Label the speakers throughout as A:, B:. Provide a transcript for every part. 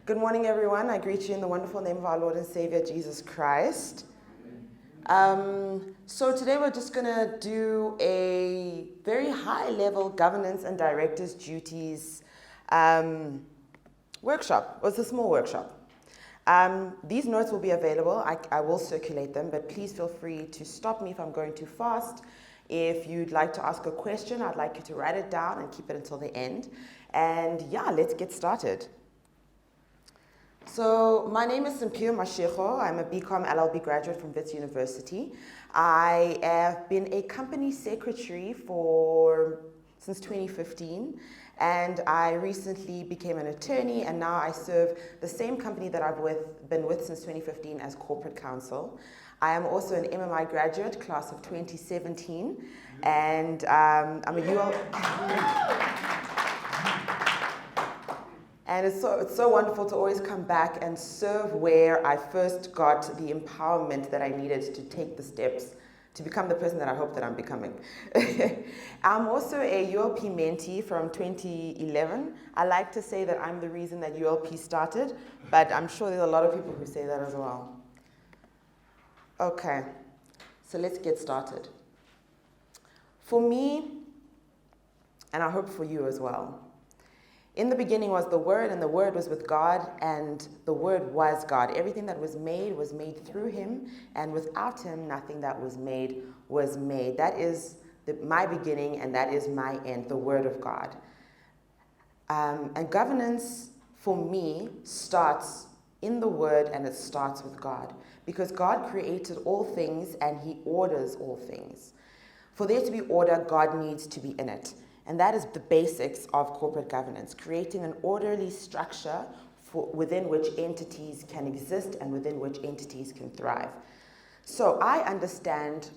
A: Good morning, everyone. I greet you in the wonderful name of our Lord and Savior, Jesus Christ. So today we're just going to do a very high-level governance and directors' duties workshop. Well, it's a small workshop. These notes will be available. I will circulate them, but please feel free to stop me if I'm going too fast. If you'd like to ask a question, I'd like you to write it down and keep it until the end. And yeah, let's get started. So my name is Simphiwe Mashego. I'm a BCom LLB graduate from Wits University. I have been a company secretary since 2015, and I recently became an attorney, and now I serve the same company that I've been with since 2015 as corporate counsel. I am also an MMI graduate, class of 2017, and I'm a UL. And it's so wonderful to always come back and serve where I first got the empowerment that I needed to take the steps to become the person that I hope that I'm becoming. I'm also a ULP mentee from 2011. I like to say that I'm the reason that ULP started, but I'm sure there's a lot of people who say that as well. Okay, so let's get started. For me, and I hope for you as well, in the beginning was the Word, and the Word was with God, and the Word was God. Everything that was made through Him, and without Him, nothing that was made was made. That is my beginning, and that is my end, the Word of God. And governance, for me, starts in the Word, and it starts with God. Because God created all things, and He orders all things. For there to be order, God needs to be in it. And that is the basics of corporate governance, creating an orderly structure within which entities can exist and within which entities can thrive. So I understand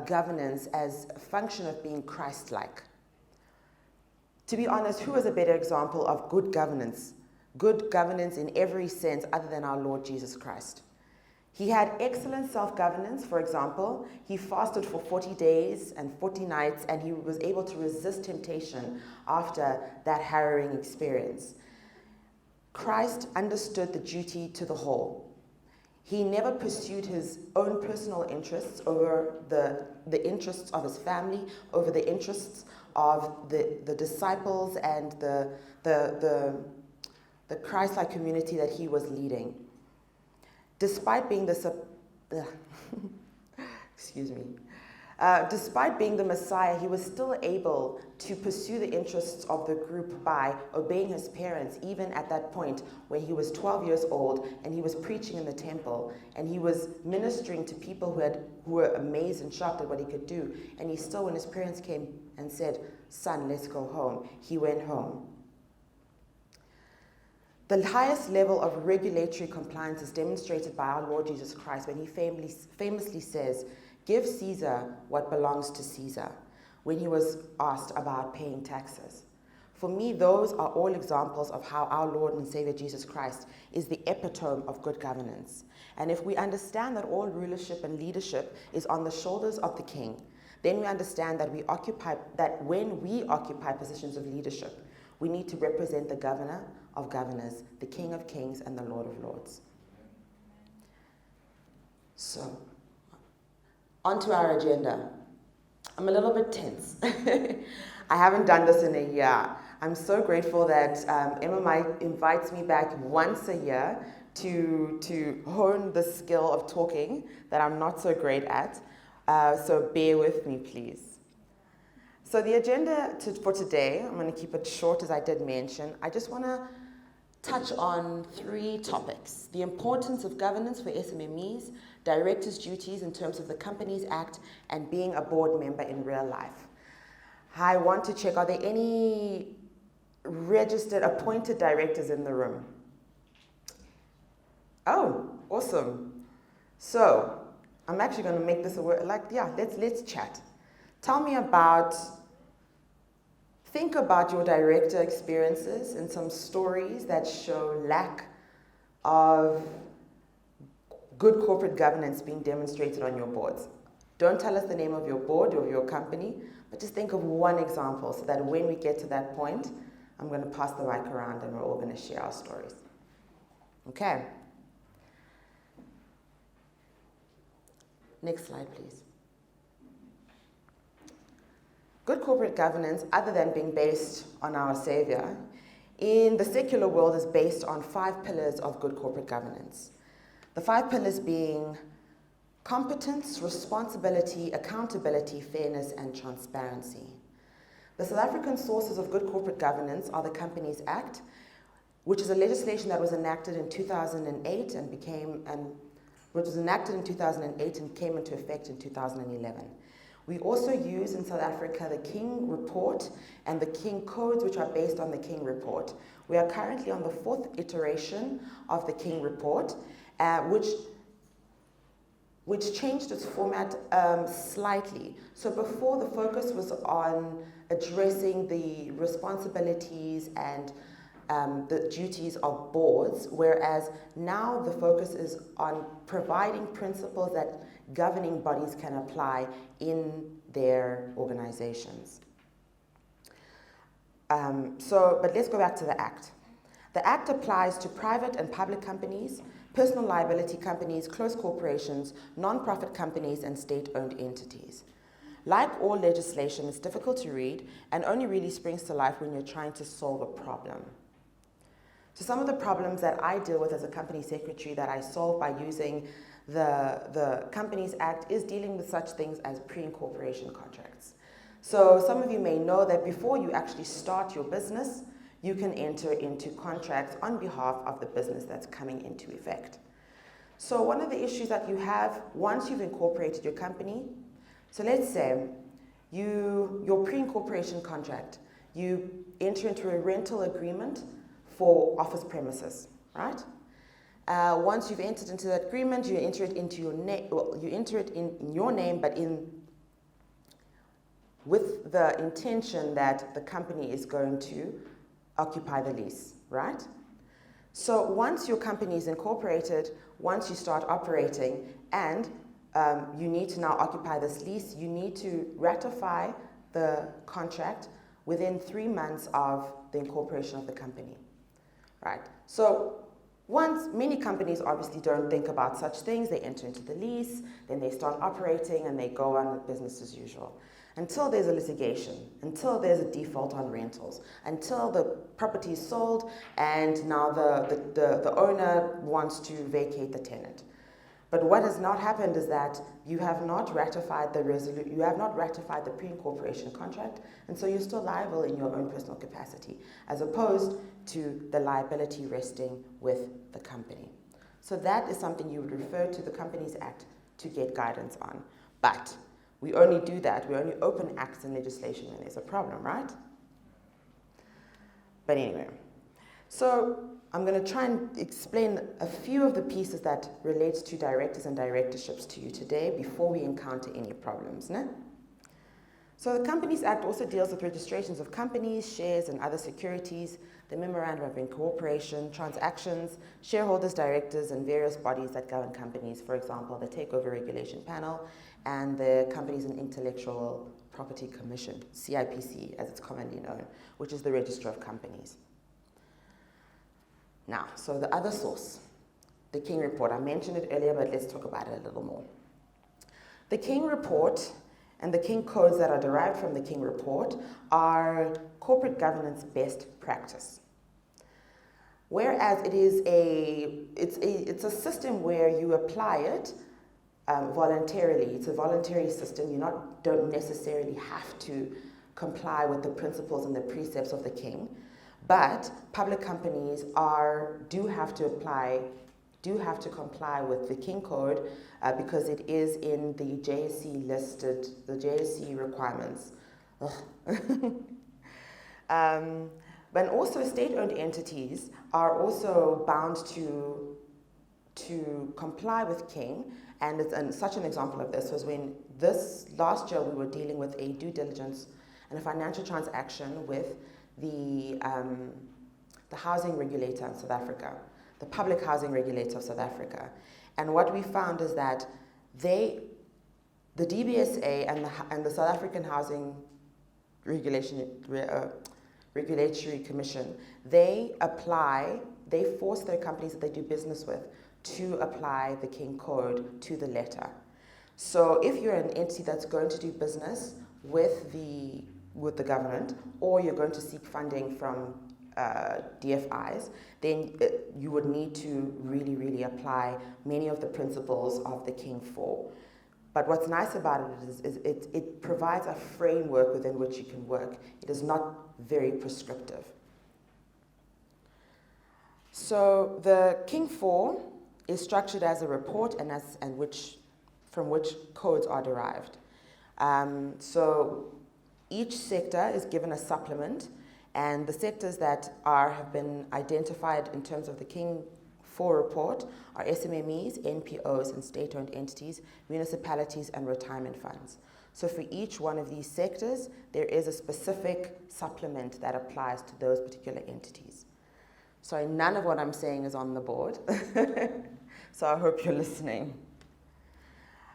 A: governance as a function of being Christ-like. To be honest, who is a better example of good governance? Good governance in every sense other than our Lord Jesus Christ. He had excellent self-governance. For example, he fasted for 40 days and 40 nights, and he was able to resist temptation after that harrowing experience. Christ understood the duty to the whole. He never pursued his own personal interests over the interests of his family, over the interests of the disciples and the Christ-like community that he was leading. Despite being despite being the Messiah, he was still able to pursue the interests of the group by obeying his parents, even at that point when he was 12 years old and he was preaching in the temple and he was ministering to people who were amazed and shocked at what he could do. And he still, when his parents came and said, "Son, let's go home," he went home. The highest level of regulatory compliance is demonstrated by our Lord Jesus Christ when he famously says, "Give Caesar what belongs to Caesar," when he was asked about paying taxes. For me, those are all examples of how our Lord and Savior Jesus Christ is the epitome of good governance. And if we understand that all rulership and leadership is on the shoulders of the king, then we understand that when we occupy positions of leadership, we need to represent the governor of governors, the King of kings, and the Lord of lords. So, onto our agenda. I'm a little bit tense. I haven't done this in a year. I'm so grateful that MMI invites me back once a year to hone the skill of talking that I'm not so great at. So bear with me, please. So the agenda for today, I'm going to keep it short as I did mention. I just want to touch on 3 topics: the importance of governance for SMMEs, directors' duties in terms of the Companies Act, and being a board member in real life. I want to check, are there any registered, appointed directors in the room? Oh, awesome. So I'm actually going to make this let's chat. Tell me think about your director experiences and some stories that show lack of good corporate governance being demonstrated on your boards. Don't tell us the name of your board or your company, but just think of one example so that when we get to that point, I'm going to pass the mic around and we're all going to share our stories. Okay. Next slide, please. Good corporate governance, other than being based on our Savior, in the secular world is based on 5 pillars of good corporate governance. The 5 pillars being competence, responsibility, accountability, fairness, and transparency. The South African sources of good corporate governance are the Companies Act, which is a legislation that was enacted in 2008 and came into effect in 2011. We also use in South Africa the King Report and the King Codes, which are based on the King Report. We are currently on the 4th iteration of the King Report, which changed its format slightly. So before, the focus was on addressing the responsibilities and the duties of boards, whereas now the focus is on providing principles that governing bodies can apply in their organizations. But let's go back to the Act. The Act applies to private and public companies, personal liability companies, close corporations, non-profit companies, and state-owned entities. Like all legislation, it's difficult to read and only really springs to life when you're trying to solve a problem. So some of the problems that I deal with as a company secretary that I solve by using the Companies Act is dealing with such things as pre-incorporation contracts. So some of you may know that before you actually start your business, you can enter into contracts on behalf of the business that's coming into effect. So one of the issues that you have once you've incorporated your company, so let's say your pre-incorporation contract, you enter into a rental agreement for office premises, right? Once you've entered into that agreement, you enter it into your name. Well, you enter it in your name, but with the intention that the company is going to occupy the lease, right? So once your company is incorporated, once you start operating, and you need to now occupy this lease, you need to ratify the contract within 3 months of the incorporation of the company, right? So many companies obviously don't think about such things. They enter into the lease, then they start operating, and they go on with business as usual. Until there's a litigation, until there's a default on rentals, until the property is sold, and now the owner wants to vacate the tenant. But what has not happened is that you have not ratified the pre-incorporation contract, and so you're still liable in your own personal capacity, as opposed to the liability resting with the company. So that is something you would refer to the Companies Act to get guidance on. But we only do that, we only open acts and legislation when there's a problem, right? But anyway, so I'm going to try and explain a few of the pieces that relates to directors and directorships to you today before we encounter any problems. Ne? So the Companies Act also deals with registrations of companies, shares, and other securities, the memorandum of incorporation, transactions, shareholders, directors, and various bodies that govern companies, for example, the Takeover Regulation Panel and the Companies and Intellectual Property Commission, CIPC as it's commonly known, which is the Register of Companies. Now, so the other source, the King Report. I mentioned it earlier, but let's talk about it a little more. The King Report and the King Codes that are derived from the King Report are corporate governance best practice. Whereas it's a system where you apply it voluntarily. It's a voluntary system. You don't necessarily have to comply with the principles and the precepts of the King. But public companies do have to comply with the King Code because it is in the JSE listed, the JSE requirements. But also state-owned entities are also bound to comply with King, and such an example of this was when last year we were dealing with a due diligence and a financial transaction with the housing regulator in South Africa, the public housing regulator of South Africa. And what we found is that the DBSA and the South African Housing Regulatory Commission, they apply they force their companies that they do business with to apply the King Code to the letter. So if you're an entity that's going to do business with the government, or you're going to seek funding from DFIs, then you would need to really, really apply many of the principles of the King 4. But what's nice about it is it provides a framework within which you can work. It is not very prescriptive. So the King 4 is structured as a report from which codes are derived. So each sector is given a supplement, and the sectors that have been identified in terms of the King 4 report are SMMEs, NPOs, and state-owned entities, municipalities, and retirement funds. So for each one of these sectors, there is a specific supplement that applies to those particular entities. Sorry, none of what I'm saying is on the board, so I hope you're listening.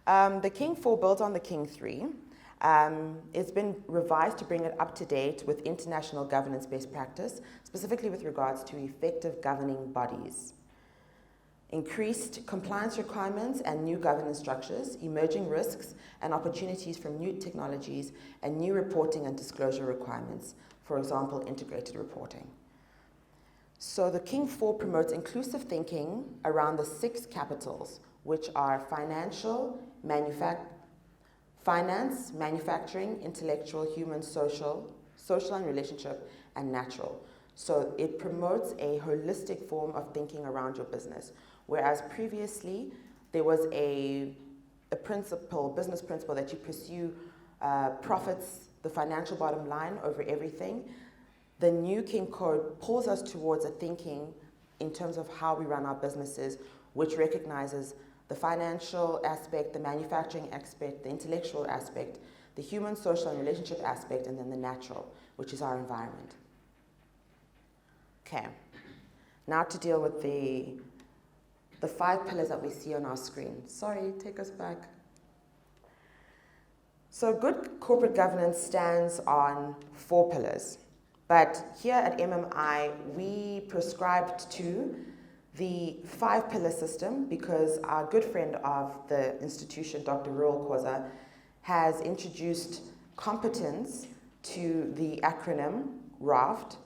A: The King 4 builds on the King 3. It's been revised to bring it up to date with international governance best practice, specifically with regards to effective governing bodies, increased compliance requirements and new governance structures, emerging risks and opportunities from new technologies, and new reporting and disclosure requirements, for example, integrated reporting. So the King 4 promotes inclusive thinking around the 6 capitals, which are finance, manufacturing, intellectual, human, social and relationship, and natural. So it promotes a holistic form of thinking around your business. Whereas previously, there was a business principle that you pursue profits, the financial bottom line over everything. The new King Code pulls us towards a thinking in terms of how we run our businesses, which recognizes the financial aspect, the manufacturing aspect, the intellectual aspect, the human, social, and relationship aspect, and then the natural, which is our environment. Okay, now to deal with the 5 pillars that we see on our screen. Sorry, take us back. So good corporate governance stands on 4 pillars. But here at MMI, we prescribed to the 5-pillar system because our good friend of the institution, Dr. Ruel Khoza, has introduced competence to the acronym RAFT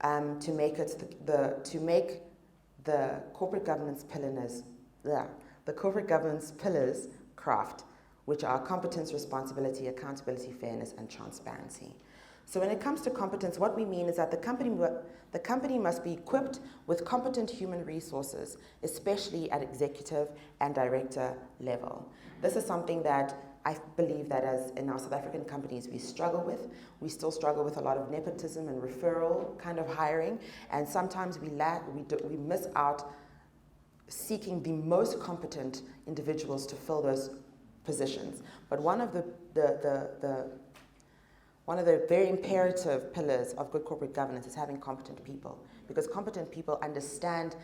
A: to make the corporate governance pillars craft, which are competence, responsibility, accountability, fairness, and transparency. So when it comes to competence, what we mean is that the company must be equipped with competent human resources, especially at executive and director level. This is something that I believe that as in our South African companies we struggle with. We still struggle with a lot of nepotism and referral kind of hiring, and sometimes we miss out seeking the most competent individuals to fill those positions. But one of the very imperative pillars of good corporate governance is having competent people, because competent people understand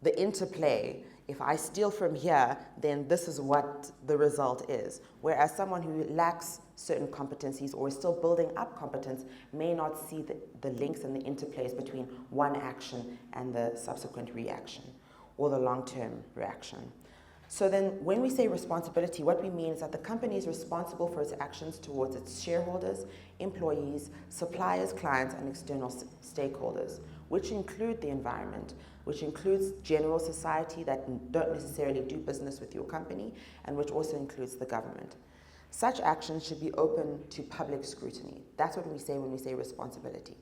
A: the interplay. If I steal from here, then this is what the result is. Whereas someone who lacks certain competencies or is still building up competence may not see the links and the interplays between one action and the subsequent reaction or the long-term reaction. So then when we say responsibility, what we mean is that the company is responsible for its actions towards its shareholders, employees, suppliers, clients, and external stakeholders, which include the environment, which includes general society that don't necessarily do business with your company, and which also includes the government. Such actions should be open to public scrutiny. That's what we say when we say responsibility.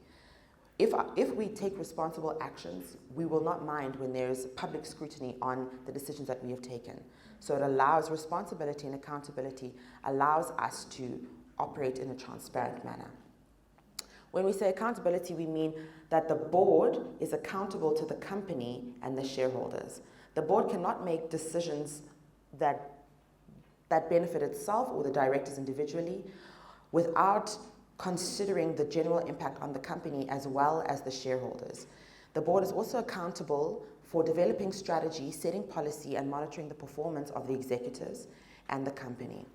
A: If we take responsible actions, we will not mind when there's public scrutiny on the decisions that we have taken. So it allows responsibility and accountability, allows us to operate in a transparent manner. When we say accountability, we mean that the board is accountable to the company and the shareholders. The board cannot make decisions that benefit itself or the directors individually without considering the general impact on the company as well as the shareholders. The board is also accountable for developing strategy, setting policy, and monitoring the performance of the executives and the company.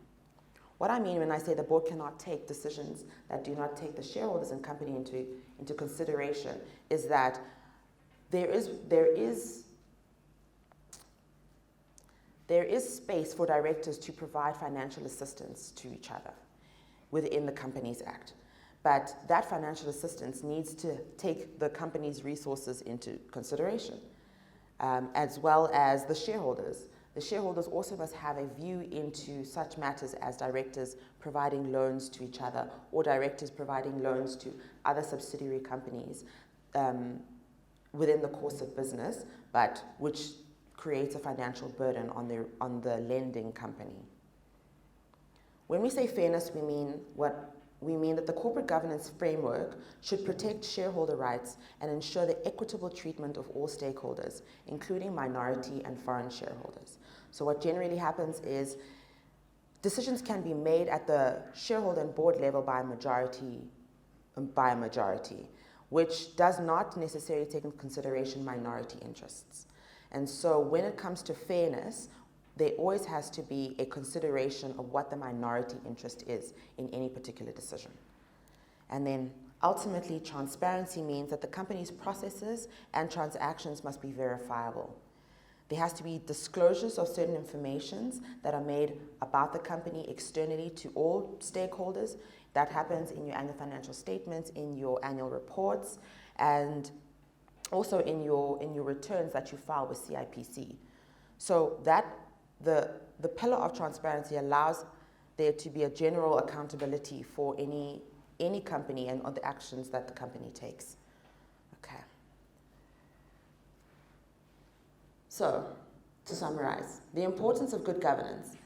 A: What I mean when I say the board cannot take decisions that do not take the shareholders and company into consideration is that there is space for directors to provide financial assistance to each other within the Companies Act. But that financial assistance needs to take the company's resources into consideration, as well as the shareholders. The shareholders also must have a view into such matters as directors providing loans to each other or directors providing loans to other subsidiary companies within the course of business, but which creates a financial burden on the lending company. When we say fairness, we mean that the corporate governance framework should protect shareholder rights and ensure the equitable treatment of all stakeholders, including minority and foreign shareholders. So what generally happens is decisions can be made at the shareholder and board level by a majority, which does not necessarily take into consideration minority interests. And so when it comes to fairness, there always has to be a consideration of what the minority interest is in any particular decision. And then ultimately, transparency means that the company's processes and transactions must be verifiable. There has to be disclosures of certain informations that are made about the company externally to all stakeholders. That happens in your annual financial statements, in your annual reports, and also in your returns that you file with CIPC. So that the pillar of transparency allows there to be a general accountability for any company and on the actions that the company takes. Okay. So, to summarize, the importance of good governance.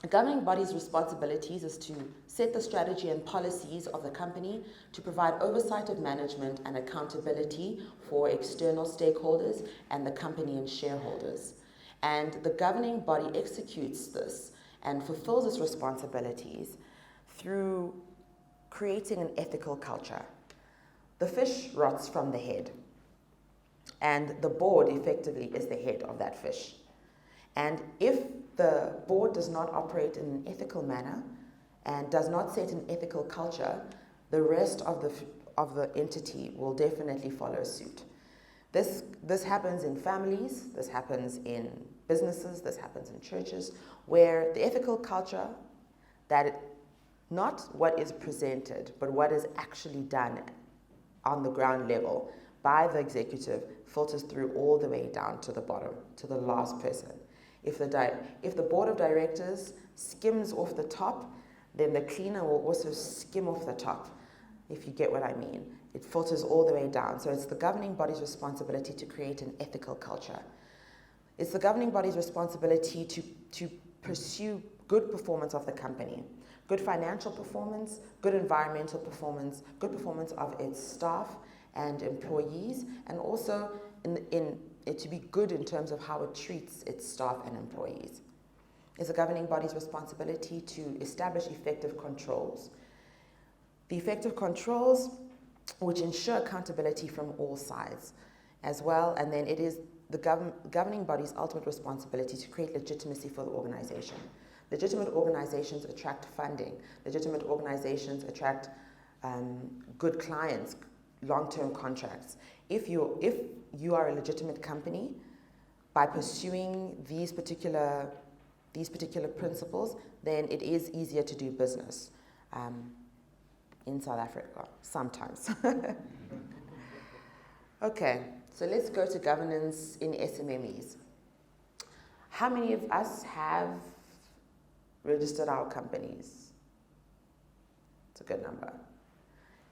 A: A governing body's responsibilities is to set the strategy and policies of the company, to provide oversight of management and accountability for external stakeholders and the company and shareholders. And the governing body executes this and fulfills its responsibilities through creating an ethical culture. The fish rots from the head, and the board effectively is the head of that fish. And if the board does not operate in an ethical manner and does not set an ethical culture, the rest of the entity will definitely follow suit. This happens in families, this happens in businesses, this happens in churches, where the ethical culture, not what is presented, but what is actually done on the ground level by the executive, filters through all the way down to the bottom, to the last person. If the board of directors skims off the top, then the cleaner will also skim off the top, if you get what I mean. It filters all the way down. So it's the governing body's responsibility to create an ethical culture. It's the governing body's responsibility to pursue good performance of the company, good financial performance, good environmental performance, good performance of its staff and employees, and also in it to be good in terms of how it treats its staff and employees. It's the governing body's responsibility to establish effective controls. The effective controls which ensure accountability from all sides as well, and then it is the governing body's ultimate responsibility to create legitimacy for the organization. Legitimate organizations attract funding. Legitimate organizations attract good clients, long-term contracts. If you are a legitimate company, by pursuing these particular principles, then it is easier to do business in South Africa, sometimes. Okay, so let's go to governance in SMMEs. How many of us have registered our companies? It's a good number.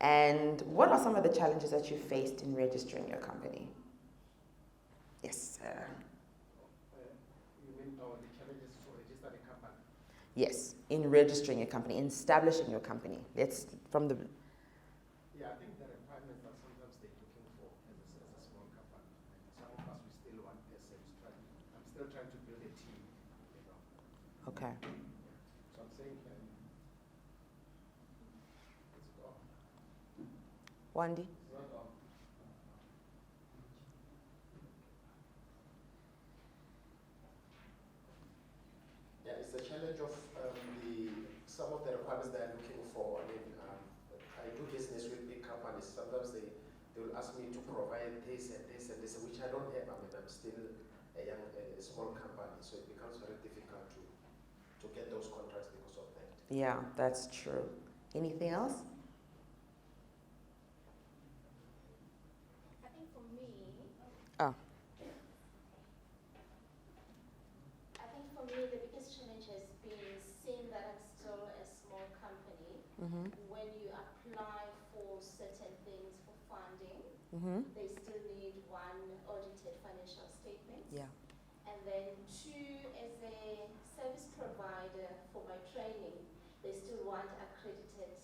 A: And what are some of the challenges that you faced in registering your company? Yes, sir.
B: You mean the challenges to register a company?
A: Yes, in registering your company, in establishing your company. Let's from the.
B: Yeah, I think the requirements that sometimes they're looking for as a small company. Some of us we still want SM. I'm still trying to build a team.
A: Okay.
B: So I'm saying, let's go.
A: Wandi?
B: Yeah, it's the challenge of some of the requirements they're looking for. I mean, I do business with big companies. Sometimes they they will ask me to provide this and this and this, which I don't have. I mean, I'm still a small company, so it becomes very difficult to get those contracts because of that.
A: Yeah, that's true. Anything else?
C: I think for me,
A: Oh.
C: I think for me the biggest challenge has been seeing that I'm still a small company.
A: Mm-hmm.
C: When you apply for certain things for funding,
A: Mm-hmm.
C: they still need one audited financial statement.
A: Yeah.
C: And then two, as a service provider for my training, they still want accredited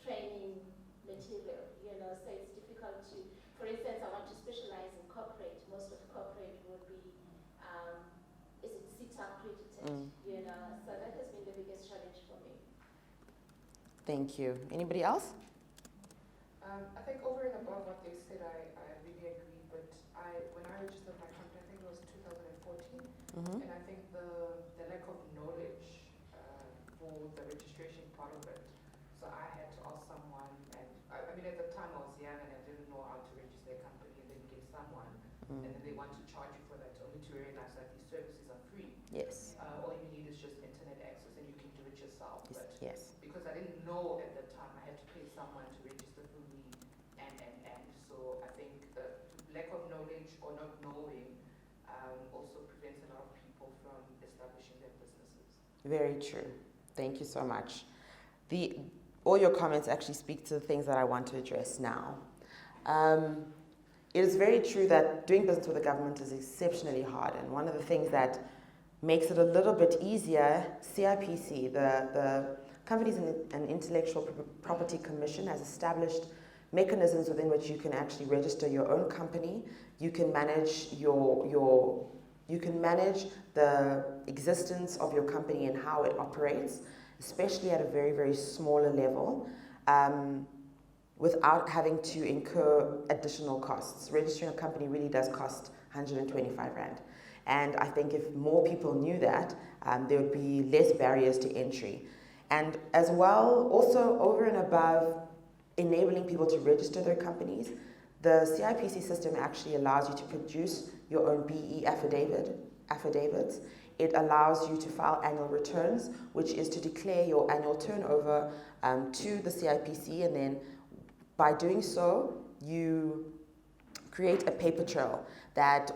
C: training material, so it's difficult to, for instance, I want to specialize in corporate. Most of corporate would be, is it CITA accredited, so that has been the biggest challenge for me.
A: Thank you. Anybody else?
D: I think over and above what they said, I really agree, but when I registered my company, I think it was 2014,
A: Mm-hmm.
D: and I think the lack of knowledge for the registration part of it, so I had to ask someone, and I mean at the time I was young and I didn't know how to register a company, and then get someone, and then they want to charge you for that, only to realize that these services are free.
A: Yes.
D: All you need is just internet access and you can do it yourself. But
A: Yes.
D: because I didn't know at the time, I had to pay someone to register for me, and. So I think the lack of knowledge or not knowing also prevents a lot of people from establishing their businesses.
A: Very true. Thank you so much. All your comments actually speak to the things that I want to address now. It is very true that doing business with the government is exceptionally hard, and one of the things that makes it a little bit easier, CIPC, the Companies and Intellectual Property Commission, has established mechanisms within which you can actually register your own company. You can manage you can manage the existence of your company and how it operates, especially at a very, very smaller level, without having to incur additional costs. Registering a company really does cost 125 Rand. And I think if more people knew that, there would be less barriers to entry. And as well, also over and above enabling people to register their companies, the CIPC system actually allows you to produce your own BE affidavits. It allows you to file annual returns, which is to declare your annual turnover to the CIPC, and then by doing so, you create a paper trail that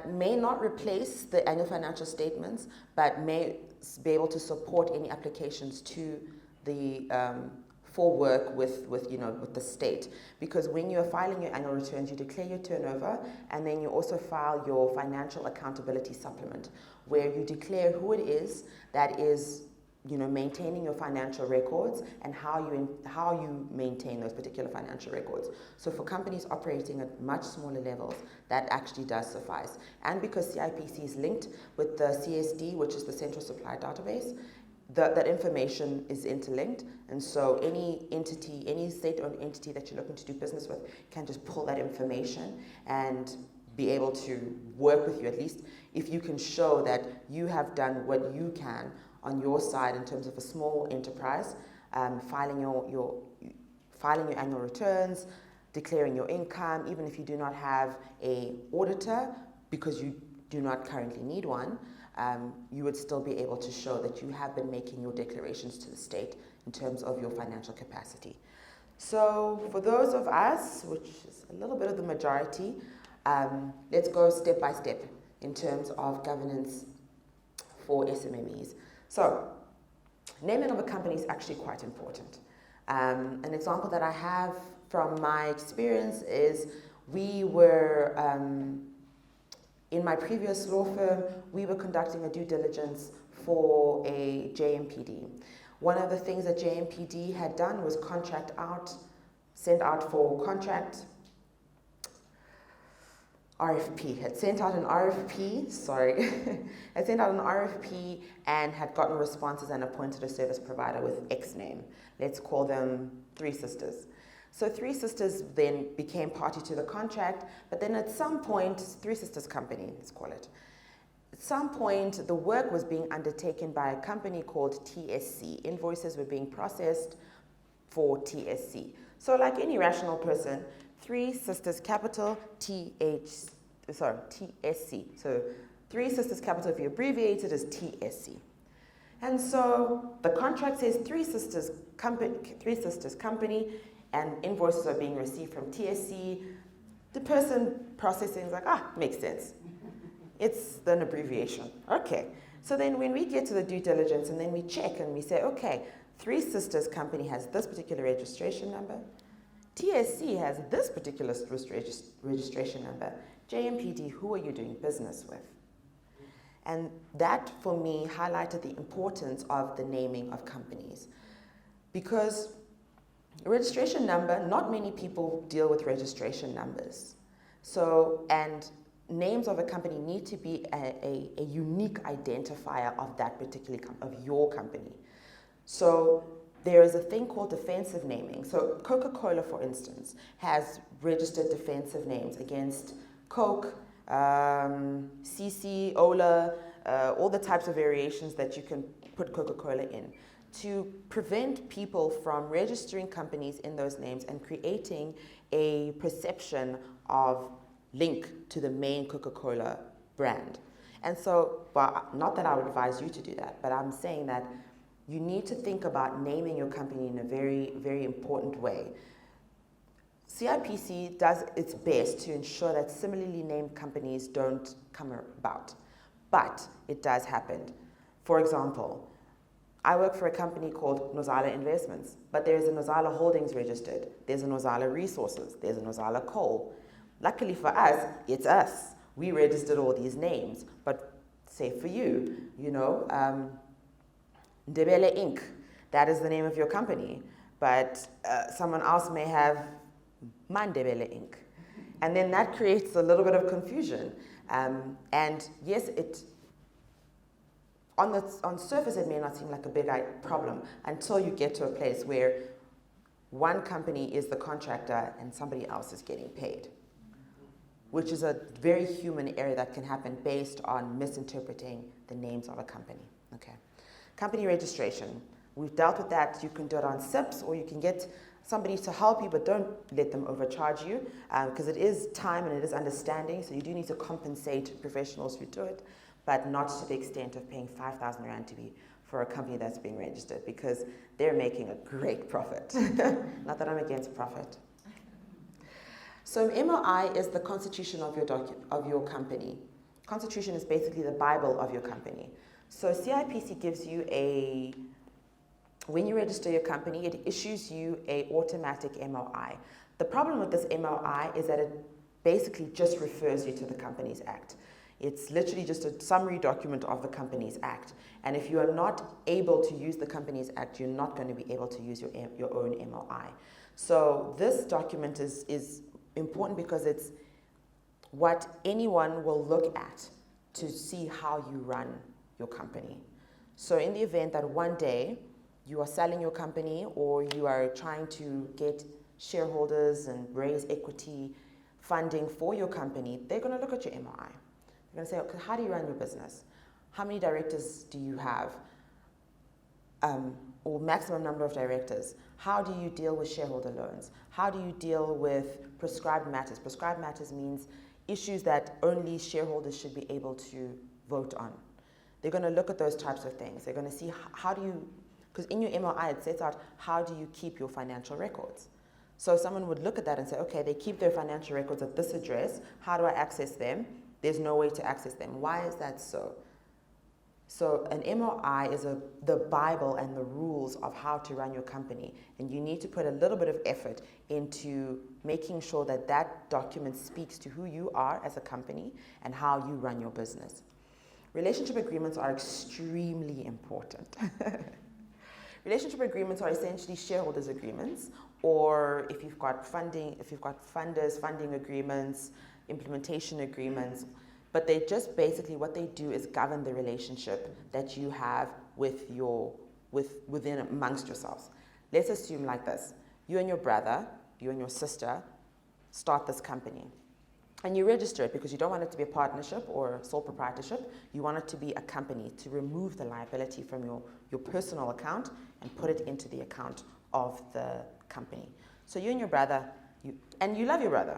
A: may not replace the annual financial statements, but may be able to support any applications to the for work with the state. Because when you're filing your annual returns, you declare your turnover, and then you also file your financial accountability supplement, where you declare who it is that is maintaining your financial records and how you maintain those particular financial records. So for companies operating at much smaller levels, that actually does suffice. And because CIPC is linked with the CSD, which is the Central Supply Database, that information is interlinked, and so any entity, any state-owned entity that you're looking to do business with can just pull that information and be able to work with you, at least if you can show that you have done what you can on your side in terms of a small enterprise, filing your annual returns, declaring your income, even if you do not have an auditor, because you do not currently need one, you would still be able to show that you have been making your declarations to the state in terms of your financial capacity. So for those of us, which is a little bit of the majority, let's go step by step in terms of governance for SMMEs. So naming of a company is actually quite important. An example that I have from my experience is we were, in my previous law firm, we were conducting a due diligence for a JMPD. One of the things that JMPD had done was send out for contract RFP, had sent out an RFP and had gotten responses and appointed a service provider with X name. Let's call them Three Sisters. So Three Sisters then became party to the contract, but then at some point, Three Sisters Company, let's call it. At some point, the work was being undertaken by a company called TSC. Invoices were being processed for TSC. So like any rational person, Three Sisters Capital, TSC. So Three Sisters Capital, if you abbreviate it, is TSC. And so the contract says Three Sisters Company, and invoices are being received from TSC. The person processing is like, makes sense. It's an abbreviation. Okay. So then when we get to the due diligence and then we check and we say, okay, Three Sisters Company has this particular registration number. TSC has this particular registration number. JMPD, who are you doing business with? And that, for me, highlighted the importance of the naming of companies. Because a registration number, not many people deal with registration numbers. So, and names of a company need to be a unique identifier of that particular of your company. So there is a thing called defensive naming. So Coca-Cola, for instance, has registered defensive names against Coke, CC, Ola, all the types of variations that you can put Coca-Cola in, to prevent people from registering companies in those names and creating a perception of link to the main Coca-Cola brand. And so, well, not that I would advise you to do that, but I'm saying that you need to think about naming your company in a very, very important way. CIPC does its best to ensure that similarly named companies don't come about, but it does happen. For example, I work for a company called Nozala Investments, but there is a Nozala Holdings registered. There's a Nozala Resources. There's a Nozala Coal. Luckily for us, it's us. We registered all these names, but say for you, Ndebele Inc., that is the name of your company, but someone else may have Mandebele Inc. And then that creates a little bit of confusion. And yes, on surface it may not seem like a big problem until you get to a place where one company is the contractor and somebody else is getting paid, which is a very human error that can happen based on misinterpreting the names of a company. Okay. Company registration. We've dealt with that. You can do it on SIPs, or you can get somebody to help you, but don't let them overcharge you, because it is time and it is understanding, so you do need to compensate professionals who do it, but not to the extent of paying 5,000 Rand to be for a company that's being registered, because they're making a great profit. Not that I'm against profit. So MMI is the constitution of your company. Constitution is basically the Bible of your company. So CIPC gives you when you register your company, it issues you a automatic MOI. The problem with this MOI is that it basically just refers you to the Companies Act. It's literally just a summary document of the Companies Act. And if you are not able to use the Companies Act, you're not going to be able to use your own MOI. So this document is important because it's what anyone will look at to see how you run your company. So in the event that one day you are selling your company, or you are trying to get shareholders and raise equity funding for your company, they're going to look at your MOI. They're going to say, okay, how do you run your business? How many directors do you have? Or maximum number of directors? How do you deal with shareholder loans? How do you deal with prescribed matters? Prescribed matters means issues that only shareholders should be able to vote on. They're going to look at those types of things. They're going to see how do you, because in your MOI it sets out how do you keep your financial records. So someone would look at that and say, okay, they keep their financial records at this address. How do I access them? There's no way to access them. Why is that so? So an MOI is the Bible and the rules of how to run your company. And you need to put a little bit of effort into making sure that that document speaks to who you are as a company and how you run your business. Relationship agreements are extremely important. Relationship agreements are essentially shareholders agreements, or if you've got funding, if you've got funders, funding agreements, implementation agreements, but they just basically what they do is govern the relationship that you have within amongst yourselves. Let's assume like this: you and your brother, you and your sister start this company. And you register it because you don't want it to be a partnership or sole proprietorship. You want it to be a company, to remove the liability from your personal account and put it into the account of the company. So you and your brother, you love your brother.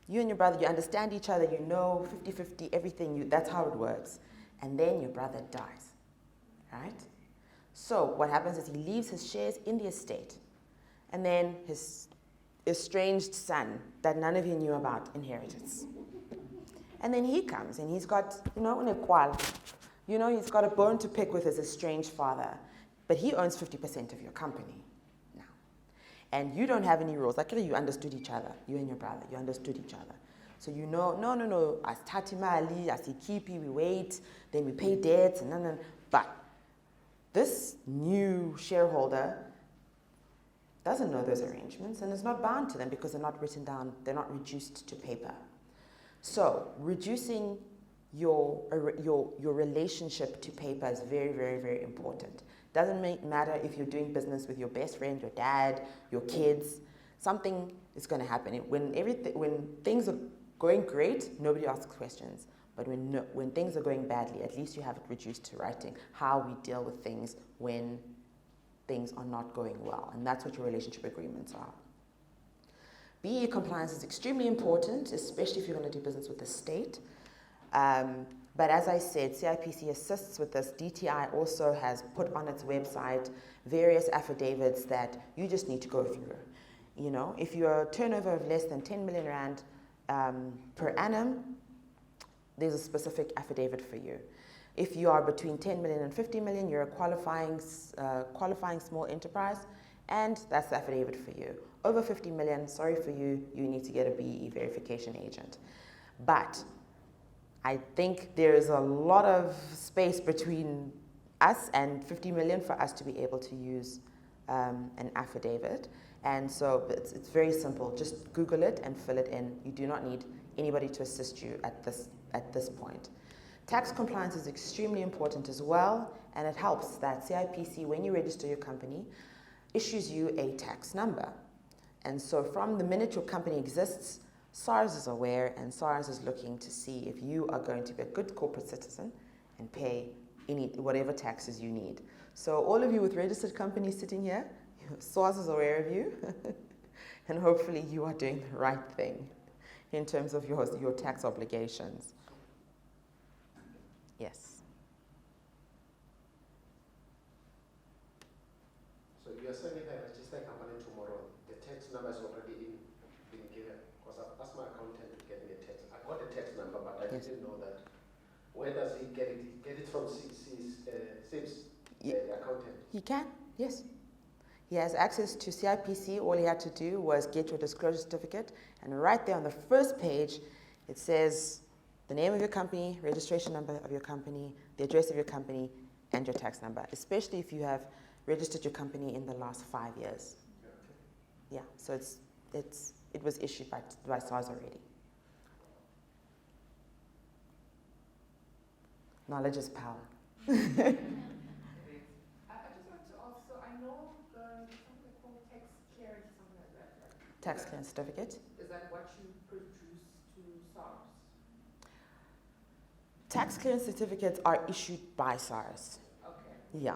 A: You and your brother, you understand each other, you know 50-50, everything, that's how it works. And then your brother dies, right? So what happens is he leaves his shares in the estate. And then his estranged son that none of you knew about inheritance. And then he comes and he's got, he's got a bone to pick with his estranged father. But he owns 50% of your company now. And you don't have any rules. Actually, you understood each other. You and your brother, you understood each other. So you know, no, as Tatimali, as Ikipi, we wait, then we pay debts, and no. But this new shareholder doesn't know those arrangements and is not bound to them because they're not written down, they're not reduced to paper. So reducing your relationship to paper is very, very, very important. Doesn't matter if you're doing business with your best friend, your dad, your kids. Something is going to happen. When things are going great, nobody asks questions. But when things are going badly, at least you have it reduced to writing how we deal with things when things are not going well. And that's what your relationship agreements are. BEE compliance is extremely important, especially if you're going to do business with the state. But as I said, CIPC assists with this. DTI also has put on its website various affidavits that you just need to go through. If you're a turnover of less than 10 million rand per annum, there's a specific affidavit for you. If you are between 10 million and 50 million, you're a qualifying small enterprise, and that's the affidavit for you. Over 50 million, sorry for you, you need to get a BEE verification agent. But I think there is a lot of space between us and 50 million for us to be able to use an affidavit. And so it's very simple. Just Google it and fill it in. You do not need anybody to assist you at this point. Tax compliance is extremely important as well, and it helps that CIPC, when you register your company, issues you a tax number. And so from the minute your company exists, SARS is aware, and SARS is looking to see if you are going to be a good corporate citizen and pay whatever taxes you need. So all of you with registered companies sitting here, SARS is aware of you, and hopefully you are doing the right thing in terms of your tax obligations. Yes.
B: So you are saying if I register a company tomorrow, the tax number is already been given? Because I've asked my accountant to get me a tax. I got a tax number, but I didn't know that. Where does he get it? He get it from SIPS, the accountant?
A: He can, yes. He has access to CIPC. All he had to do was get your disclosure certificate, and right there on the first page, it says the name of your company, registration number of your company, the address of your company, and your tax number, especially if you have registered your company in the last 5 years. Yeah, so it was issued by SARS already. Knowledge is power.
D: I just want to also, I know something called tax clearance, something like that, right?
A: Tax clearance certificate.
D: Is that what you produce to SARS?
A: Tax clearance certificates are issued by SARS.
D: Okay.
A: Yeah,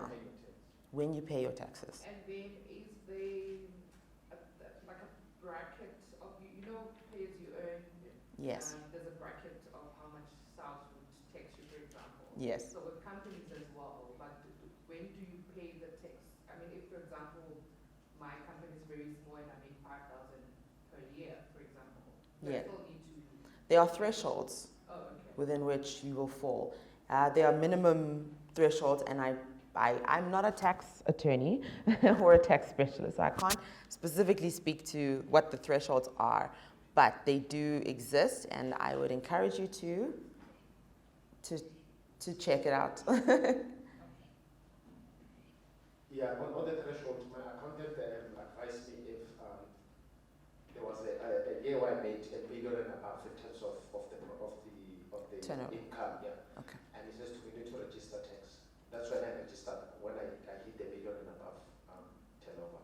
A: when you pay your taxes.
D: And then is there like a bracket of, pay as you earn?
A: Yes.
D: There's a bracket of how much SARS would tax you, for example.
A: Yes.
D: So with companies as well, but when do you pay the tax? I mean, if, for example, my company is very small and I make 5,000 per year, for example,
A: Yeah.
D: I still need to...
A: There are thresholds within which you will fall. There are minimum thresholds, and I'm not a tax attorney or a tax specialist, so I can't specifically speak to what the thresholds are, but they do exist, and I would encourage you to check it out.
B: Yeah, on the threshold, my accountant advised me if there was a year where I made $1 billion and above in terms of the
A: Turnover.
B: income, yeah.
A: Okay.
B: And he says we need to register tax. That's when I registered, when I hit $1 billion and above turnover.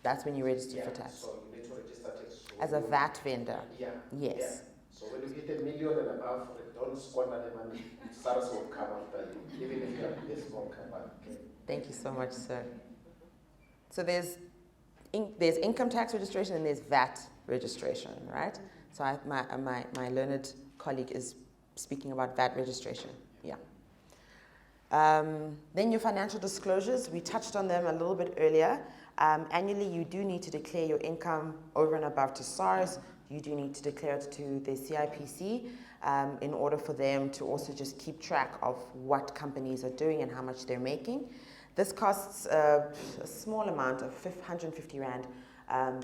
A: That's when you register for tax.
B: So you need to register tax. So
A: As a VAT vendor.
B: Yeah.
A: Yes.
B: Yeah. So when you hit $1 million and above, don't squander the money. SARS will come after you, even if you are a small company. Okay.
A: Thank you so much, sir. So there's there's income tax registration and there's VAT registration, right? So my learned colleague is speaking about VAT registration, yeah. Then your financial disclosures, we touched on them a little bit earlier. Annually, you do need to declare your income over and above to SARS. You do need to declare it to the CIPC in order for them to also just keep track of what companies are doing and how much they're making. This costs a small amount of 150 Rand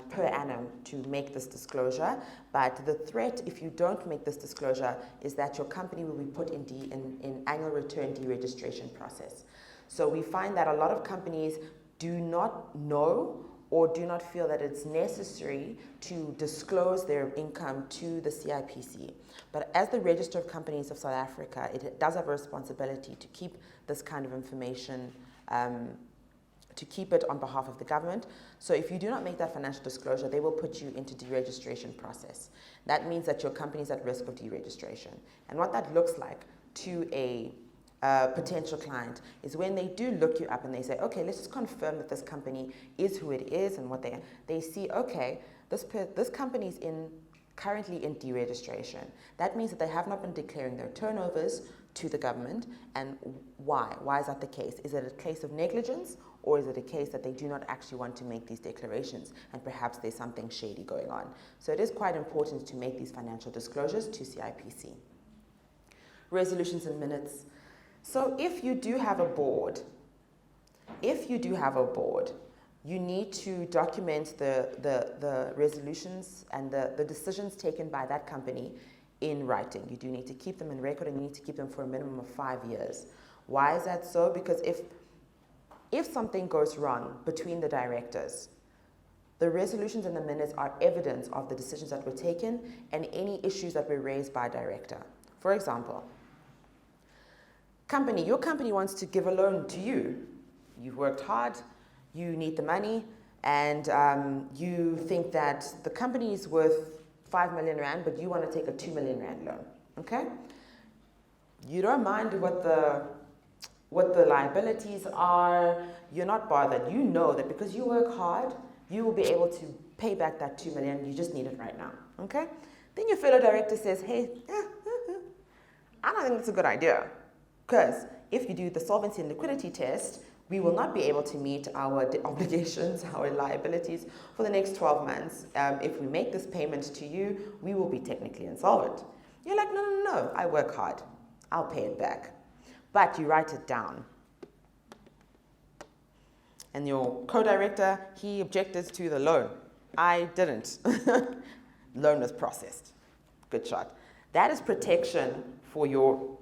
A: per annum to make this disclosure, but the threat if you don't make this disclosure is that your company will be put in annual return deregistration process. So we find that a lot of companies do not know or do not feel that it's necessary to disclose their income to the CIPC. But as the Register of Companies of South Africa, it does have a responsibility to keep this kind of information, to keep it on behalf of the government. So if you do not make that financial disclosure, they will put you into deregistration process. That means that your company is at risk of deregistration. And what that looks like to a potential client is when they do look you up and they say, okay, let's just confirm that this company is who it is and what they see, okay, this company is currently in deregistration. That means that they have not been declaring their turnovers to the government. And why? Why is that the case? Is it a case of negligence, or is it a case that they do not actually want to make these declarations and perhaps there's something shady going on? So it is quite important to make these financial disclosures to CIPC. Resolutions and minutes. So if you do have a board, you need to document the resolutions and the decisions taken by that company in writing. You do need to keep them in record, and you need to keep them for a minimum of 5 years. Why is that so? Because if something goes wrong between the directors, the resolutions and the minutes are evidence of the decisions that were taken and any issues that were raised by a director. For example, your company wants to give a loan to you. You've worked hard, you need the money, and you think that the company is worth 5 million Rand, but you want to take a 2 million Rand loan, okay? You don't mind what the liabilities are, you're not bothered. You know that because you work hard, you will be able to pay back that 2 million, you just need it right now, okay? Then your fellow director says, hey, I don't think that's a good idea. Because if you do the solvency and liquidity test, we will not be able to meet our obligations, our liabilities for the next 12 months. If we make this payment to you, we will be technically insolvent. You're like, no, I work hard. I'll pay it back. But you write it down. And your co-director, he objected to the loan. I didn't. Loan was processed. Good shot. That is protection for your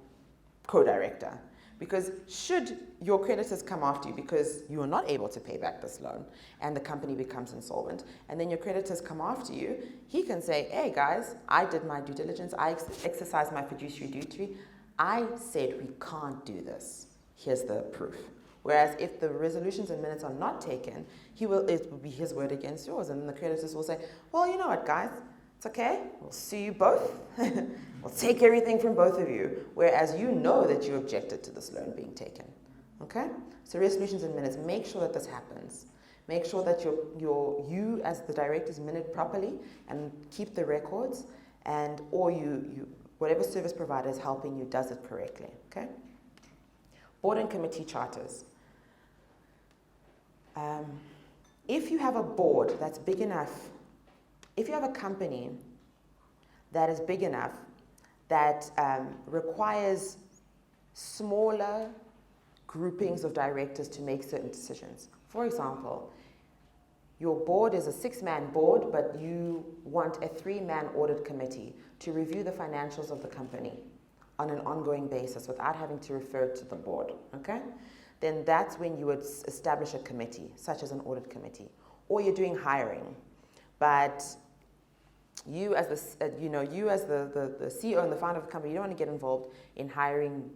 A: co-director, because should your creditors come after you because you are not able to pay back this loan and the company becomes insolvent, and then your creditors come after you, he can say, hey guys, I did my due diligence, I exercised my fiduciary duty, I said we can't do this, here's the proof. Whereas if the resolutions and minutes are not taken, it will be his word against yours, and then the creditors will say, well, you know what guys, it's okay, we'll sue you both. We'll take everything from both of you. Whereas you know that you objected to this loan being taken. Okay? So resolutions and minutes, make sure that this happens. Make sure that you as the directors minute properly and keep the records, and or whatever service provider is helping you does it correctly. Okay? Board and committee charters. If you have a board that's big enough, if you have a company that is big enough that requires smaller groupings of directors to make certain decisions. For example, your board is a 6-man board, but you want a 3-man audit committee to review the financials of the company on an ongoing basis without having to refer it to the board, okay? Then that's when you would establish a committee, such as an audit committee. Or you're doing hiring, but you as the CEO and the founder of the company, you don't want to get involved in hiring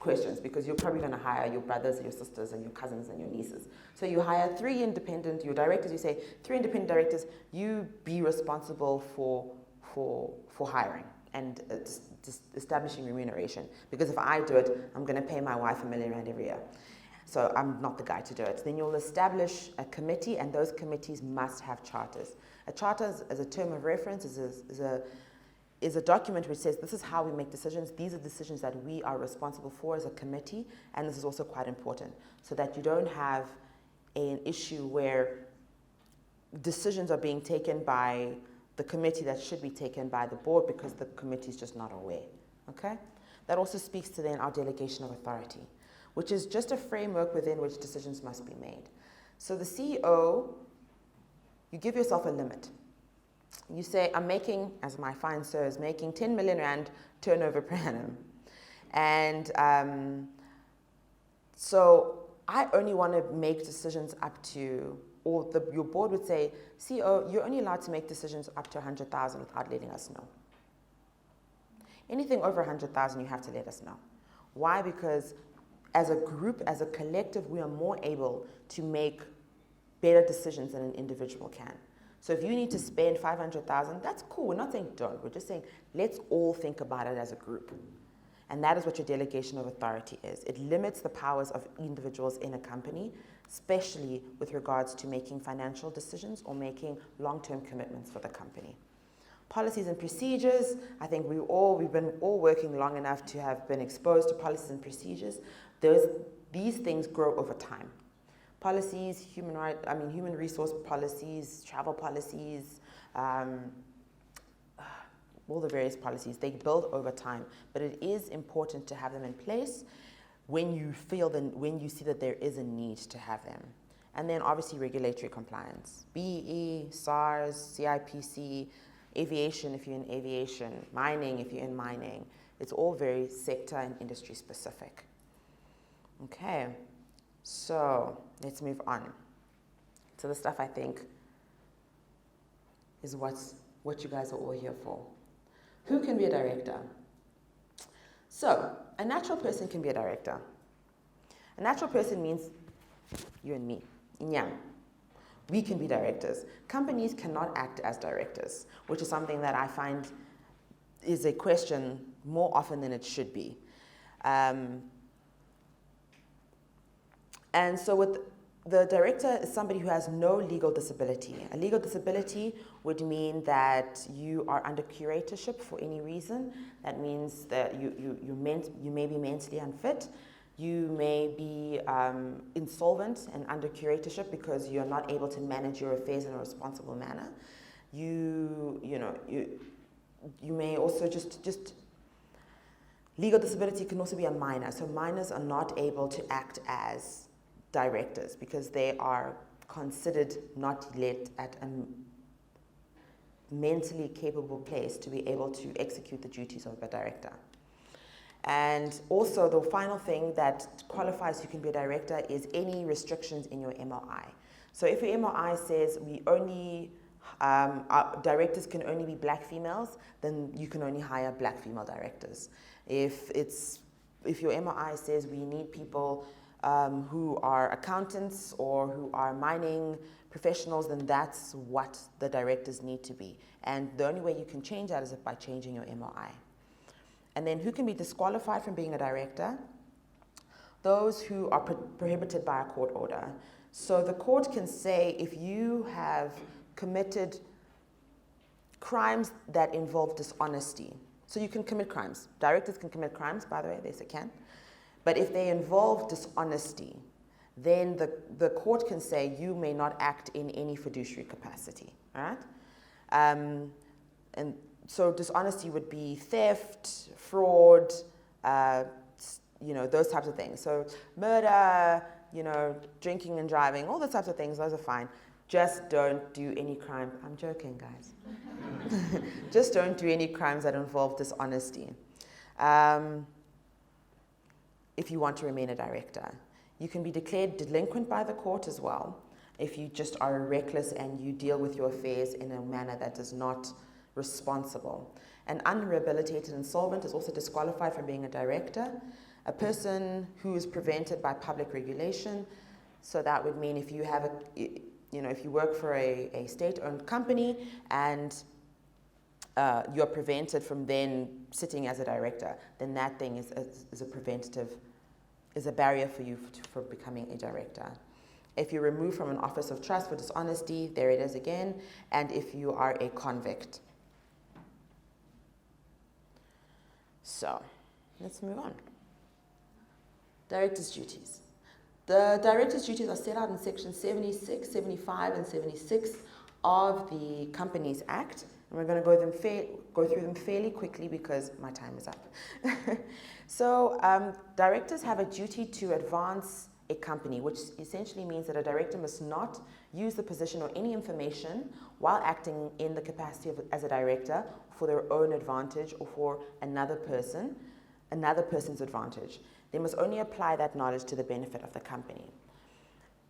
A: questions, because you're probably going to hire your brothers and your sisters and your cousins and your nieces. So you hire 3 independent, your directors, you say 3 independent directors, you be responsible for hiring and establishing remuneration. Because if I do it, I'm going to pay my wife R1 million every year. so I'm not the guy to do it. Then you'll establish a committee, and those committees must have charters. A charter, as a term of reference, is a document which says this is how we make decisions. These are decisions that we are responsible for as a committee, and this is also quite important, so that you don't have an issue where decisions are being taken by the committee that should be taken by the board because the committee is just not aware. Okay? That also speaks to then our delegation of authority, which is just a framework within which decisions must be made. So the CEO, you give yourself a limit. You say, I'm making, as my fine sir is making, 10 million rand turnover per annum. And so I only want to make decisions up to, or your board would say, CEO, you're only allowed to make decisions up to 100,000 without letting us know. Anything over 100,000, you have to let us know. Why? Because as a group, as a collective, we are more able to make better decisions than an individual can. So if you need to spend 500,000, that's cool. We're not saying don't. We're just saying let's all think about it as a group. And that is what your delegation of authority is. It limits the powers of individuals in a company, especially with regards to making financial decisions or making long-term commitments for the company. Policies and procedures, I think we've been all working long enough to have been exposed to policies and procedures. These things grow over time. Policies, human resource policies, travel policies, all the various policies, they build over time. But it is important to have them in place when you see that there is a need to have them. And then obviously regulatory compliance, BEE, SARS, CIPC, aviation if you're in aviation, mining if you're in mining. It's all very sector and industry specific. Okay, so let's move on to the stuff I think is what you guys are all here for. Who can be a director? So, a natural person can be a director. A natural person means you and me, Inyang. We can be directors. Companies cannot act as directors, which is something that I find is a question more often than it should be. And so with the director is somebody who has no legal disability. A legal disability would mean that you are under curatorship for any reason. That means that you may be mentally unfit. You may be insolvent and under curatorship because you're not able to manage your affairs in a responsible manner. You may also just legal disability can also be a minor. So minors are not able to act as directors because they are considered not yet at a mentally capable place to be able to execute the duties of a director. And also the final thing that qualifies you can be a director is any restrictions in your MMI. So if your MMI says our directors can only be black females, then you can only hire black female directors. If your MMI says we need people who are accountants or who are mining professionals, then that's what the directors need to be. And the only way you can change that is by changing your MOI. And then who can be disqualified from being a director? Those who are prohibited by a court order. So the court can say if you have committed crimes that involve dishonesty. So you can commit crimes. Directors can commit crimes, by the way, they can. But if they involve dishonesty, then the court can say you may not act in any fiduciary capacity, all right? And so dishonesty would be theft, fraud, those types of things. So murder, drinking and driving, all those types of things, those are fine. Just don't do any crime. I'm joking, guys. Just don't do any crimes that involve dishonesty. If you want to remain a director. You can be declared delinquent by the court as well if you just are reckless and you deal with your affairs in a manner that is not responsible. An unrehabilitated insolvent is also disqualified from being a director. A person who is prevented by public regulation, so that would mean if you have if you work for a state-owned company and you're prevented from then sitting as a director, then that thing is a preventative is a barrier for you for becoming a director. If you're removed from an office of trust for dishonesty, there it is again, and if you are a convict. So, let's move on. Director's duties. The director's duties are set out in section 76, 75, and 76 of the Companies Act. And we're going to go through them fairly quickly because my time is up. So, directors have a duty to advance a company, which essentially means that a director must not use the position or any information while acting in the capacity as a director for their own advantage or for another person's advantage. They must only apply that knowledge to the benefit of the company.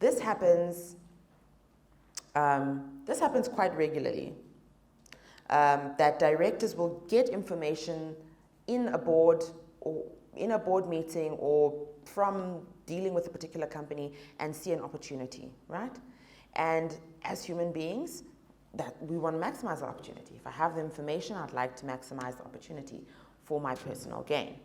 A: This happens quite regularly. That directors will get information in a board meeting or from dealing with a particular company and see an opportunity, right? And as human beings, that we want to maximize the opportunity. If I have the information, I'd like to maximize the opportunity for my personal gain.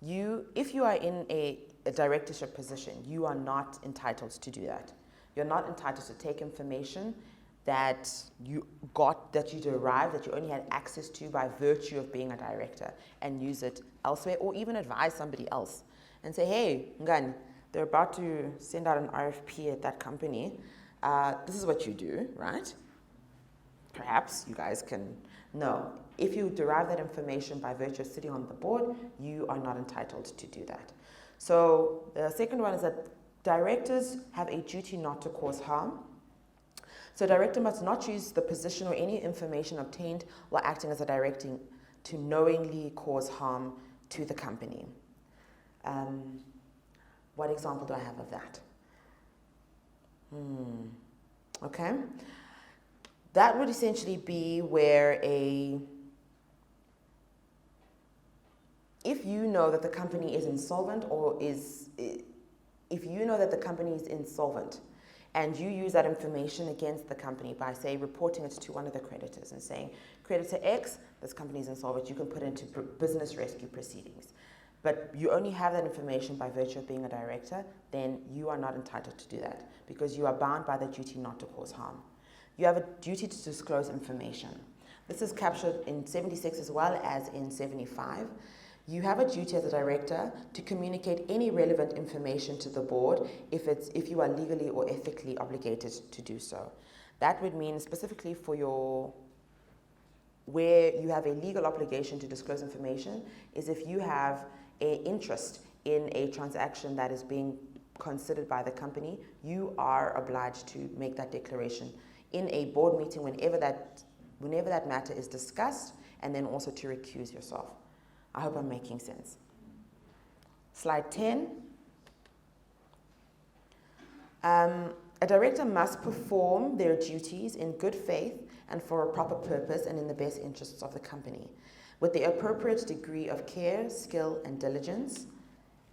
A: If you are in a directorship position, you are not entitled to do that. You're not entitled to take information that you derived, that you only had access to by virtue of being a director and use it elsewhere, or even advise somebody else and say, hey, Ngani, they're about to send out an RFP at that company. This is what you do, right? Perhaps you guys can. No, if you derive that information by virtue of sitting on the board, you are not entitled to do that. So the second one is that directors have a duty not to cause harm. So a director must not use the position or any information obtained while acting as a director to knowingly cause harm to the company. What example do I have of that? Okay. That would essentially be where if you know that the company is insolvent if you know that the company is insolvent and you use that information against the company by, say, reporting it to one of the creditors and saying, creditor X, this company is insolvent, you can put it into business rescue proceedings. But you only have that information by virtue of being a director, then you are not entitled to do that because you are bound by the duty not to cause harm. You have a duty to disclose information. This is captured in 76 as well as in 75. You have a duty as a director to communicate any relevant information to the board if you are legally or ethically obligated to do so. That would mean specifically for where you have a legal obligation to disclose information is if you have an interest in a transaction that is being considered by the company, you are obliged to make that declaration in a board meeting whenever that matter is discussed, and then also to recuse yourself. I hope I'm making sense. Slide 10. A director must perform their duties in good faith and for a proper purpose and in the best interests of the company, with the appropriate degree of care, skill, and diligence,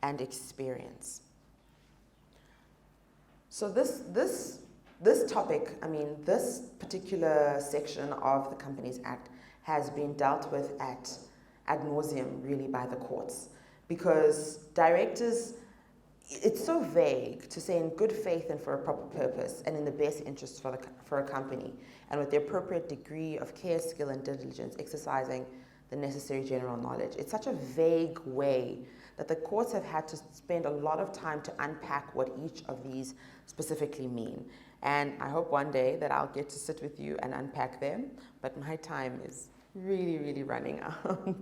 A: and experience. So this topic, this particular section of the Companies Act has been dealt with ad nauseum, really, by the courts, because directors, it's so vague to say in good faith and for a proper purpose and in the best interests for a company, and with the appropriate degree of care, skill, and diligence, exercising the necessary general knowledge. It's such a vague way that the courts have had to spend a lot of time to unpack what each of these specifically mean. And I hope one day that I'll get to sit with you and unpack them, but my time is really, really running out. You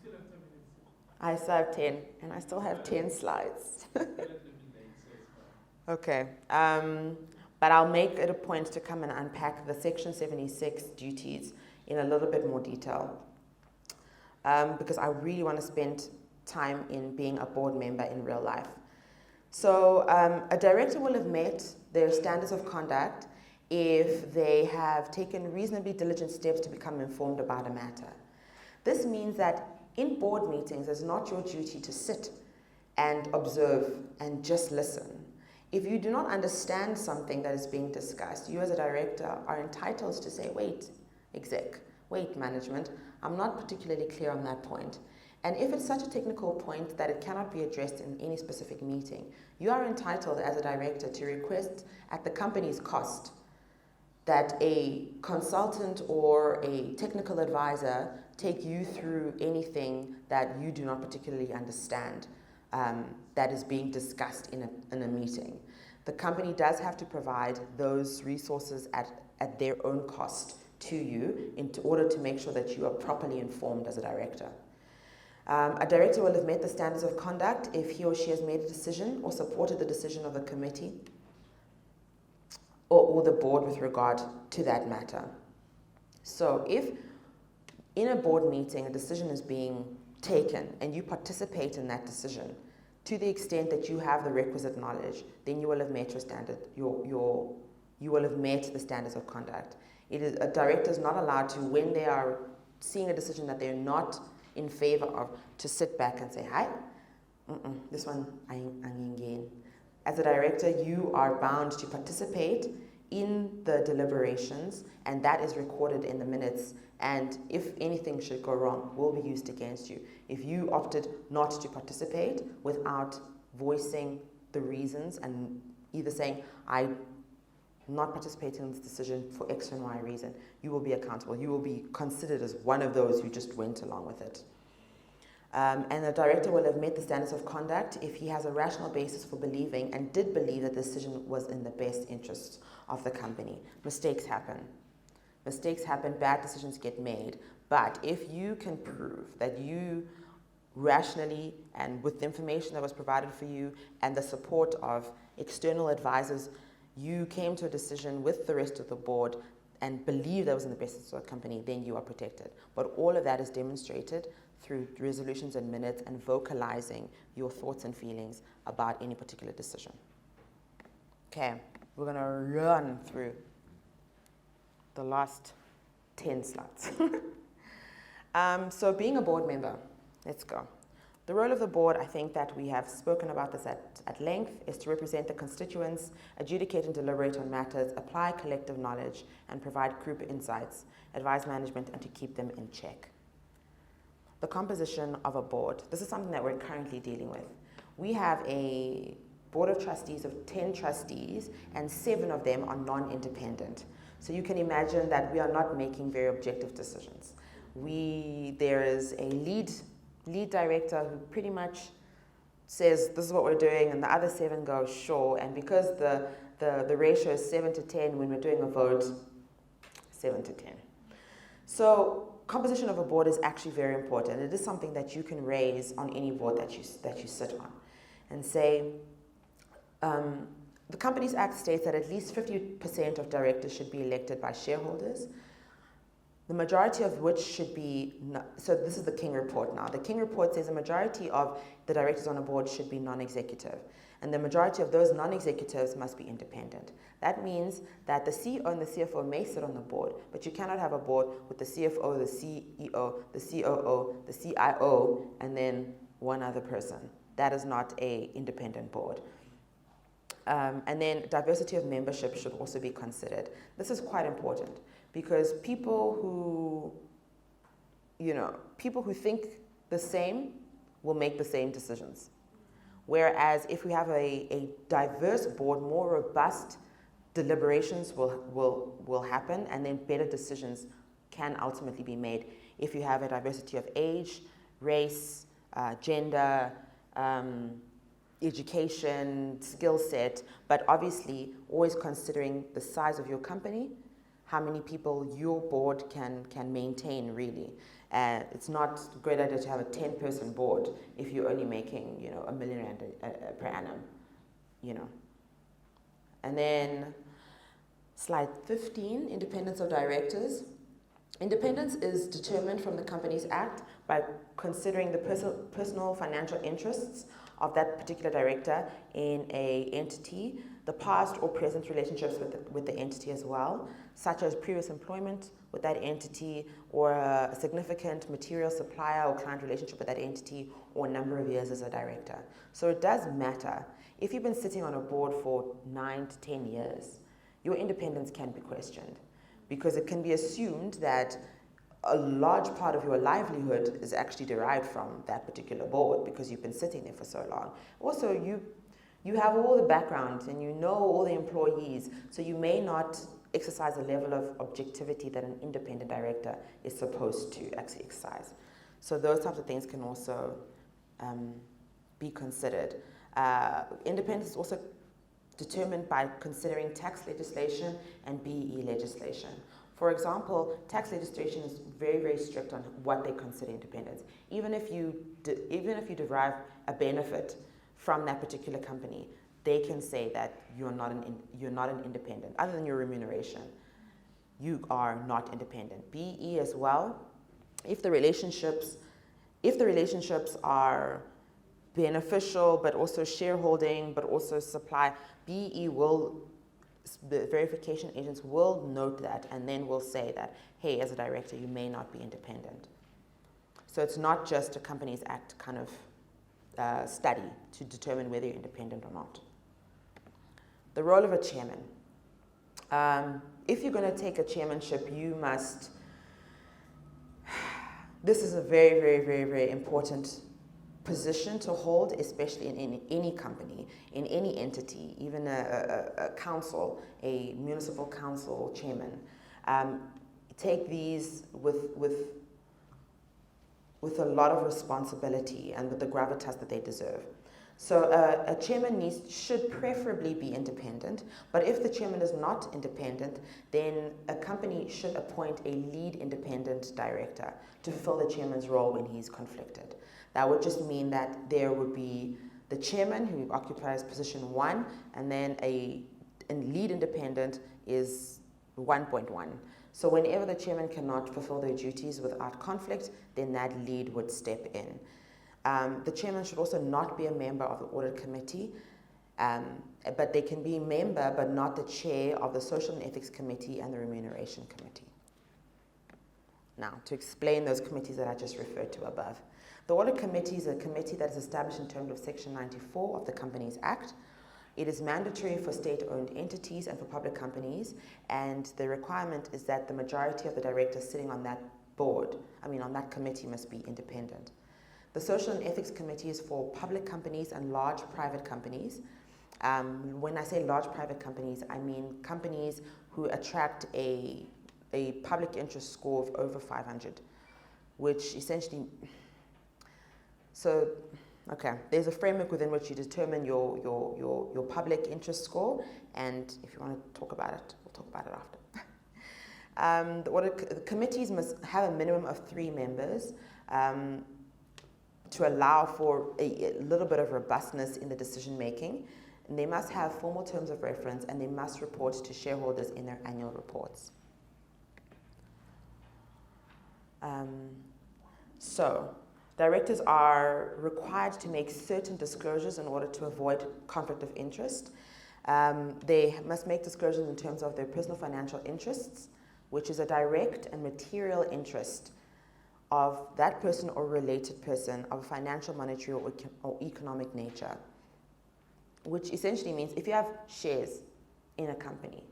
A: still have 10 minutes. I still have 10, and I still have 10 slides. Okay, but I'll make it a point to come and unpack the Section 76 duties in a little bit more detail, because I really want to spend time in being a board member in real life. So a director will have met their standards of conduct if they have taken reasonably diligent steps to become informed about a matter. This means that in board meetings, it's not your duty to sit and observe and just listen. If you do not understand something that is being discussed, you as a director are entitled to say, wait, exec, wait, management, I'm not particularly clear on that point. And if it's such a technical point that it cannot be addressed in any specific meeting, you are entitled as a director to request at the company's cost that a consultant or a technical advisor take you through anything that you do not particularly understand that is being discussed in a meeting. The company does have to provide those resources at their own cost to you in order to make sure that you are properly informed as a director. A director will have met the standards of conduct if he or she has made a decision or supported the decision of the committee or the board with regard to that matter. So if in a board meeting a decision is being taken and you participate in that decision to the extent that you have the requisite knowledge, then you will have met your standard, you will have met the standards of conduct. A director is not allowed to, when they are seeing a decision that they're not in favor of, to sit back and say, hi, this one, again. As a director, you are bound to participate in the deliberations, and that is recorded in the minutes, and if anything should go wrong, will be used against you. If you opted not to participate without voicing the reasons and either saying, I'm not participating in this decision for X and Y reason, you will be accountable. You will be considered as one of those who just went along with it. And the director will have met the standards of conduct if he has a rational basis for believing and did believe that the decision was in the best interests of the company. Mistakes happen. Mistakes happen, bad decisions get made. But if you can prove that you rationally and with the information that was provided for you and the support of external advisors, you came to a decision with the rest of the board and believe that was in the best interest of the company, then you are protected. But all of that is demonstrated through resolutions and minutes and vocalizing your thoughts and feelings about any particular decision. Okay, we're going to run through the last 10 slides. So being a board member, let's go. The role of the board, I think that we have spoken about this at length, is to represent the constituents, adjudicate and deliberate on matters, apply collective knowledge, and provide group insights, advise management, and to keep them in check. The composition of a board. This is something that we're currently dealing with. We have a board of trustees of 10 trustees, and 7 of them are non-independent. So you can imagine that we are not making very objective decisions. There is a lead director who pretty much says, this is what we're doing, and the other 7 go, sure. And because the ratio is 7 to 10, when we're doing a vote, 7 to 10. So composition of a board is actually very important. It is something that you can raise on any board that you sit on and say, the Companies Act states that at least 50% of directors should be elected by shareholders, the majority of which should be, so this is the King Report now. The King Report says a majority of the directors on a board should be non-executive, and the majority of those non-executives must be independent. That means that the CEO and the CFO may sit on the board, but you cannot have a board with the CFO, the CEO, the COO, the CIO, and then one other person. That is not an independent board. And then diversity of membership should also be considered. This is quite important because people who think the same will make the same decisions. Whereas if we have a diverse board, more robust deliberations will happen, and then better decisions can ultimately be made if you have a diversity of age, race, gender, education, skill set, but obviously always considering the size of your company, how many people your board can maintain really. It's not a great idea to have a 10-person board if you're only making, R1 million per annum, And then slide 15, independence of directors. Independence is determined from the Companies Act by considering the personal financial interests of that particular director in an entity, the past or present relationships with the entity as well, such as previous employment with that entity, or a significant material supplier or client relationship with that entity, or a number of years as a director. So it does matter. If you've been sitting on a board for 9 to 10 years, your independence can be questioned, because it can be assumed that a large part of your livelihood is actually derived from that particular board because you've been sitting there for so long. Also, you have all the background and you know all the employees, so you may not exercise a level of objectivity that an independent director is supposed to actually exercise. So those types of things can also be considered. Independence is also determined by considering tax legislation and BEE legislation. For example, tax legislation is very, very strict on what they consider independence. Even if you derive a benefit from that particular company, they can say that you're not an independent. Other than your remuneration, you are not independent. BEE as well. If the relationships are beneficial, but also shareholding, but also supply, BEE will, the verification agents will note that and then will say that, hey, as a director, you may not be independent. So it's not just a Companies Act kind of study to determine whether you're independent or not. The role of a chairman. If you're going to take a chairmanship, you must, this is a very, very, very, very important position to hold, especially in any company, in any entity, even a council, a municipal council chairman. Take these with a lot of responsibility and with the gravitas that they deserve. So a chairman should preferably be independent, but if the chairman is not independent, then a company should appoint a lead independent director to fulfill the chairman's role when he's conflicted. That would just mean that there would be the chairman who occupies position 1, and then a lead independent is 1.1. So whenever the chairman cannot fulfill their duties without conflict, then that lead would step in. The chairman should also not be a member of the audit committee, but they can be a member but not the chair of the social and ethics committee and the remuneration committee. Now, to explain those committees that I just referred to above. The audit committee is a committee that is established in terms of Section 94 of the Companies Act. It is mandatory for state-owned entities and for public companies, and the requirement is that the majority of the directors sitting on that on that committee must be independent. The Social and Ethics Committee is for public companies and large private companies. When I say large private companies, I mean companies who attract a public interest score of over 500, which essentially, there's a framework within which you determine your public interest score, and if you want to talk about it, we'll talk about it after. The committees must have a minimum of 3 members to allow for a little bit of robustness in the decision making, and they must have formal terms of reference, and they must report to shareholders in their annual reports. Directors are required to make certain disclosures in order to avoid conflict of interest. They must make disclosures in terms of their personal financial interests, which is a direct and material interest of that person or related person of a financial, monetary, or economic nature, which essentially means if you have shares in a company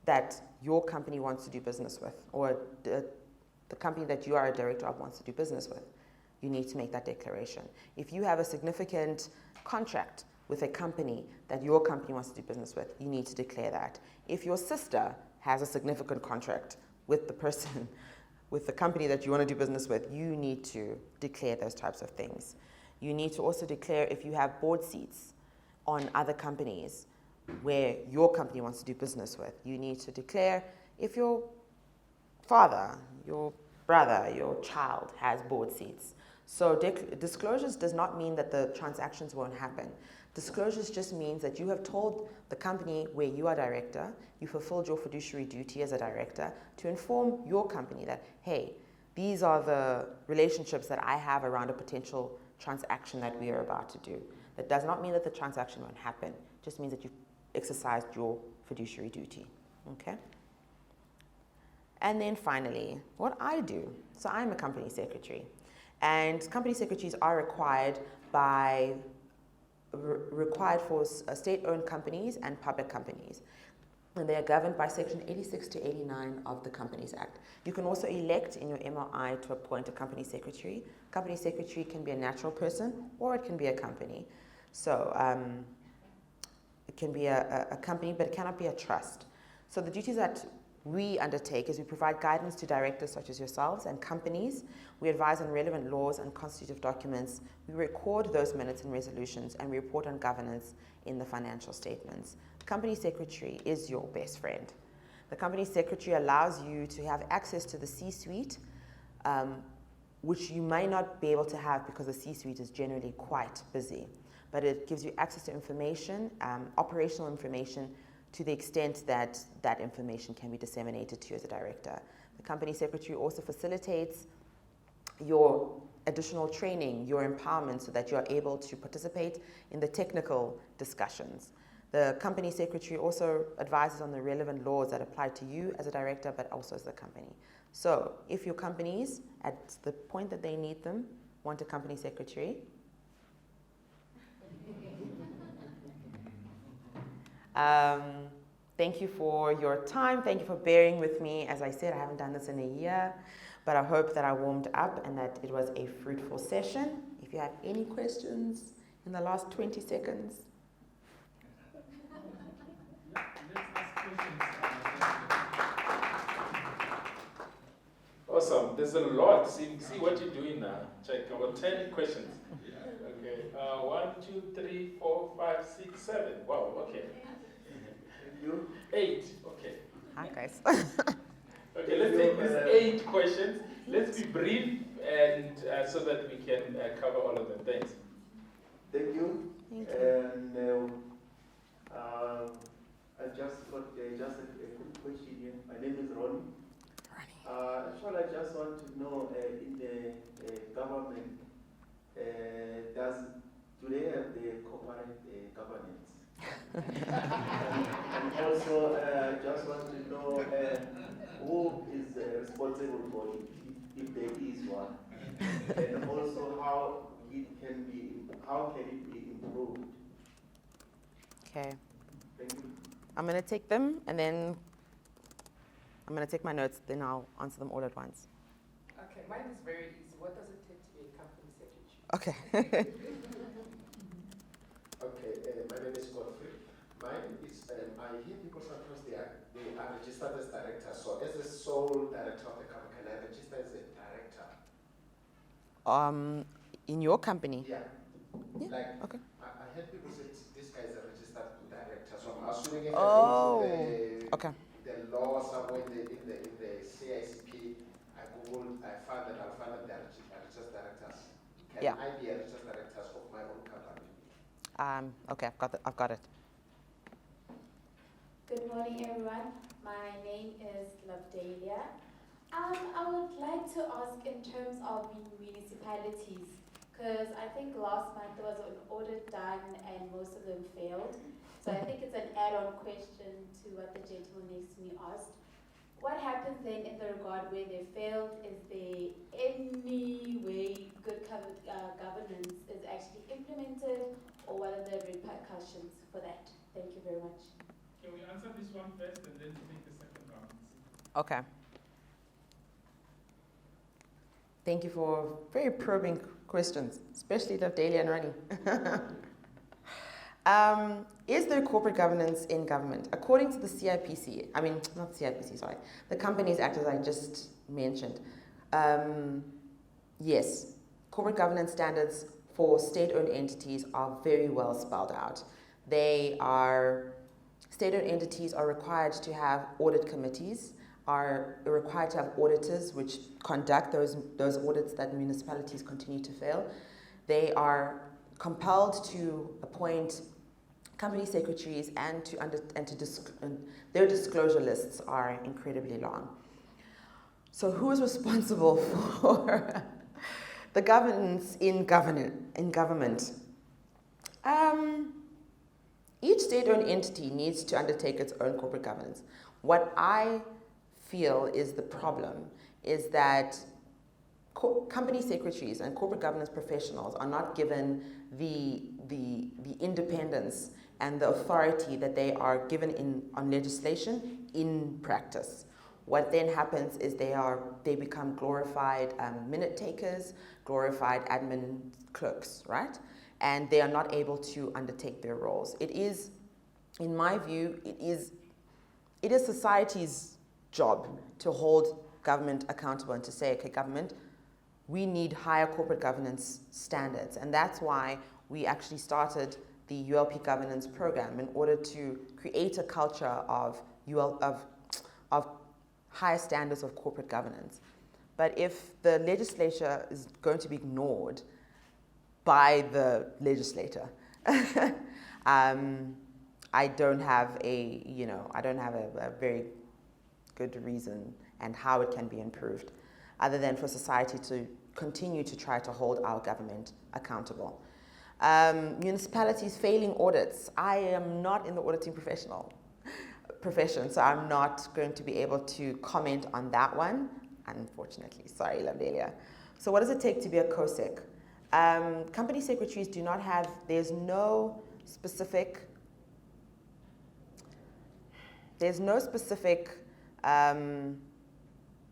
A: that your company wants to do business with, or the company that you are a director of wants to do business with, you need to make that declaration. If you have a significant contract with a company that your company wants to do business with, you need to declare that. If your sister has a significant contract with the person, with the company that you want to do business with, you need to declare those types of things. You need to also declare if you have board seats on other companies where your company wants to do business with. You need to declare if your father, your brother, your child has board seats. So disclosures does not mean that the transactions won't happen. Disclosures just means that you have told the company where you are director, you fulfilled your fiduciary duty as a director to inform your company that, hey, these are the relationships that I have around a potential transaction that we are about to do. That does not mean that the transaction won't happen. It just means that you've exercised your fiduciary duty, okay? And then finally, what I do. So I'm a company secretary, and company secretaries are required for state-owned companies and public companies. and they are governed by Section 86 to 89 of the Companies Act. You can also elect in your MMI to appoint a company secretary. Company secretary can be a natural person or it can be a company. So it can be a company, but it cannot be a trust. So the duties that we undertake is we provide guidance to directors such as yourselves and companies. We advise on relevant laws and constitutive documents. We record those minutes and resolutions, and we report on governance in the financial statements. The company secretary is your best friend. The company secretary allows you to have access to the C-suite, which you may not be able to have because the C-suite is generally quite busy. But it gives you access to information, operational information, to the extent that that information can be disseminated to you as a director. The company secretary also facilitates your additional training, your empowerment, so that you are able to participate in the technical discussions. The company secretary also advises on the relevant laws that apply to you as a director, but also as the company. So if your companies, at the point that they need them, want a company secretary, thank you for your time. Thank you for bearing with me. As I said, I haven't done this in a year, but I hope that I warmed up and that it was a fruitful session. If you have any questions in the last 20 seconds.
E: Yeah, let's ask questions.
F: Awesome. There's a lot. See what you're doing now. Check about 10 questions. Okay. 1, 2, 3, 4, 5, 6, 7. Wow. Okay. 8. Okay.
A: Hi, guys.
F: Okay. Let's take these 8 questions. Let's be brief and so that we can cover all of them. Thanks.
G: Thank you.
A: Thank you.
G: And I just got just a quick question here. My name is Ronnie. Actually, I just want to know in the government, do they have the corporate governance? and also, I just want to know who is responsible for it, if there is one, and also how can it be improved?
A: Okay.
G: Thank you.
A: I'm going to take them and then I'm going to take my notes, then I'll answer them all at once.
D: Okay, mine is very easy. What does it take to be a company secretary?
A: Okay.
B: Okay, my name is Godfrey. Mine is, I hear people sometimes they are registered as directors. So as the sole director of the company, can I register as a director?
A: In your company?
B: Yeah.
A: Yeah,
B: Like,
A: okay.
B: I heard people say this guy is a registered director. So I'm assuming
A: Okay.
B: the law somewhere in the CICP, I found that they are registered directors. Can I be a registered director of my own company?
A: Okay, I've got it.
C: Good morning, everyone. My name is Lovedalia. I would like to ask in terms of municipalities, because I think last month there was an audit done and most of them failed. So I think it's an add-on question to what the gentleman next to me asked. What happens then in the regard where they failed? Is there any way good governance is actually implemented, or what are the repercussions for that? Thank you very much.
E: Can we answer this one first and then take the second round?
A: Okay. Thank you for very probing questions, especially Lovedalia and Ronnie. Is there corporate governance in government? According to the CIPC, not CIPC, sorry, the Companies Act, as I just mentioned, yes, corporate governance standards for state-owned entities are very well spelled out. State-owned entities are required to have audit committees, are required to have auditors which conduct those audits that municipalities continue to fail. They are compelled to appoint company secretaries and their disclosure lists are incredibly long. So who is responsible for the governance in government? Each state-owned entity needs to undertake its own corporate governance. What I feel is the problem is that company secretaries and corporate governance professionals are not given the independence and the authority that they are given on legislation in practice. What then happens is they become glorified minute takers, glorified admin clerks, right? And they are not able to undertake their roles. It is, in my view, it is society's job to hold government accountable and to say, okay, government, we need higher corporate governance standards. And that's why we actually started the ULP governance program, in order to create a culture of higher standards of corporate governance. But if the legislature is going to be ignored by the legislator, I don't have a very good reason and how it can be improved, other than for society to continue to try to hold our government accountable. Municipalities failing audits. I am not in the auditing profession, so I'm not going to be able to comment on that one, unfortunately. Sorry, Lamdelia. So what does it take to be a COSEC? Company secretaries do not have, there's no specific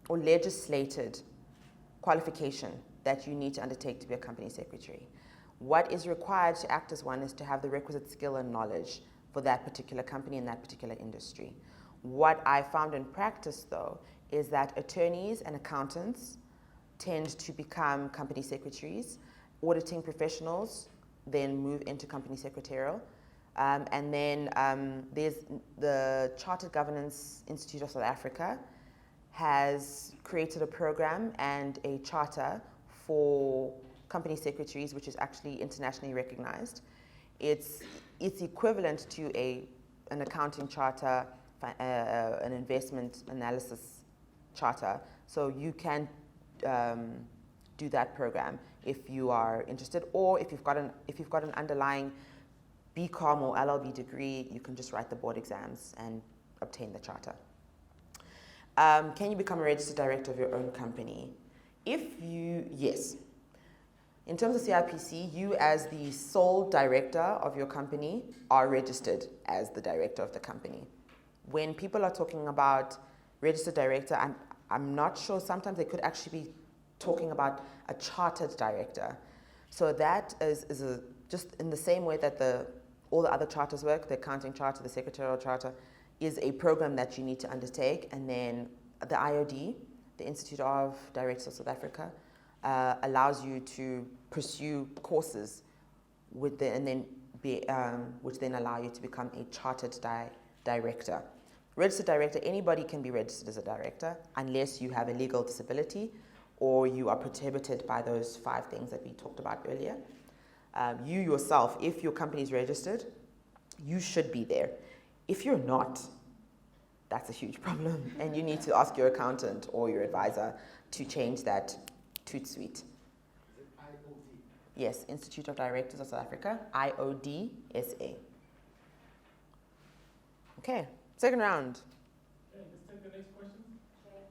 A: or legislated qualification that you need to undertake to be a company secretary. What is required to act as one is to have the requisite skill and knowledge for that particular company in that particular industry. What I found in practice, though, is that attorneys and accountants tend to become company secretaries. Auditing professionals then move into company secretarial. And then there's the Chartered Governance Institute of South Africa has created a program and a charter for company secretaries, which is actually internationally recognized. It's equivalent to an accounting charter, an investment analysis charter. So you can do that program if you are interested, or if you've got an underlying BCom or LLB degree, you can just write the board exams and obtain the charter. Can you become a registered director of your own company? Yes. In terms of CIPC, you as the sole director of your company are registered as the director of the company. When people are talking about registered director, I'm not sure, sometimes they could actually be talking about a chartered director. So that is just in the same way that all the other charters work, the accounting charter, the secretarial charter, is a program that you need to undertake. And then the IOD, the Institute of Directors of South Africa, allows you to pursue courses which then allow you to become a chartered director. Registered director, anybody can be registered as a director unless you have a legal disability or you are prohibited by those 5 things that we talked about earlier. You yourself, if your company is registered, you should be there. If you're not, that's a huge problem, and you need to ask your accountant or your advisor to change that toot suite.
B: Is it IOD?
A: Yes, Institute of Directors of South Africa, IOD-SA. Okay, second round.
E: Okay, let's take the next question.
H: Okay.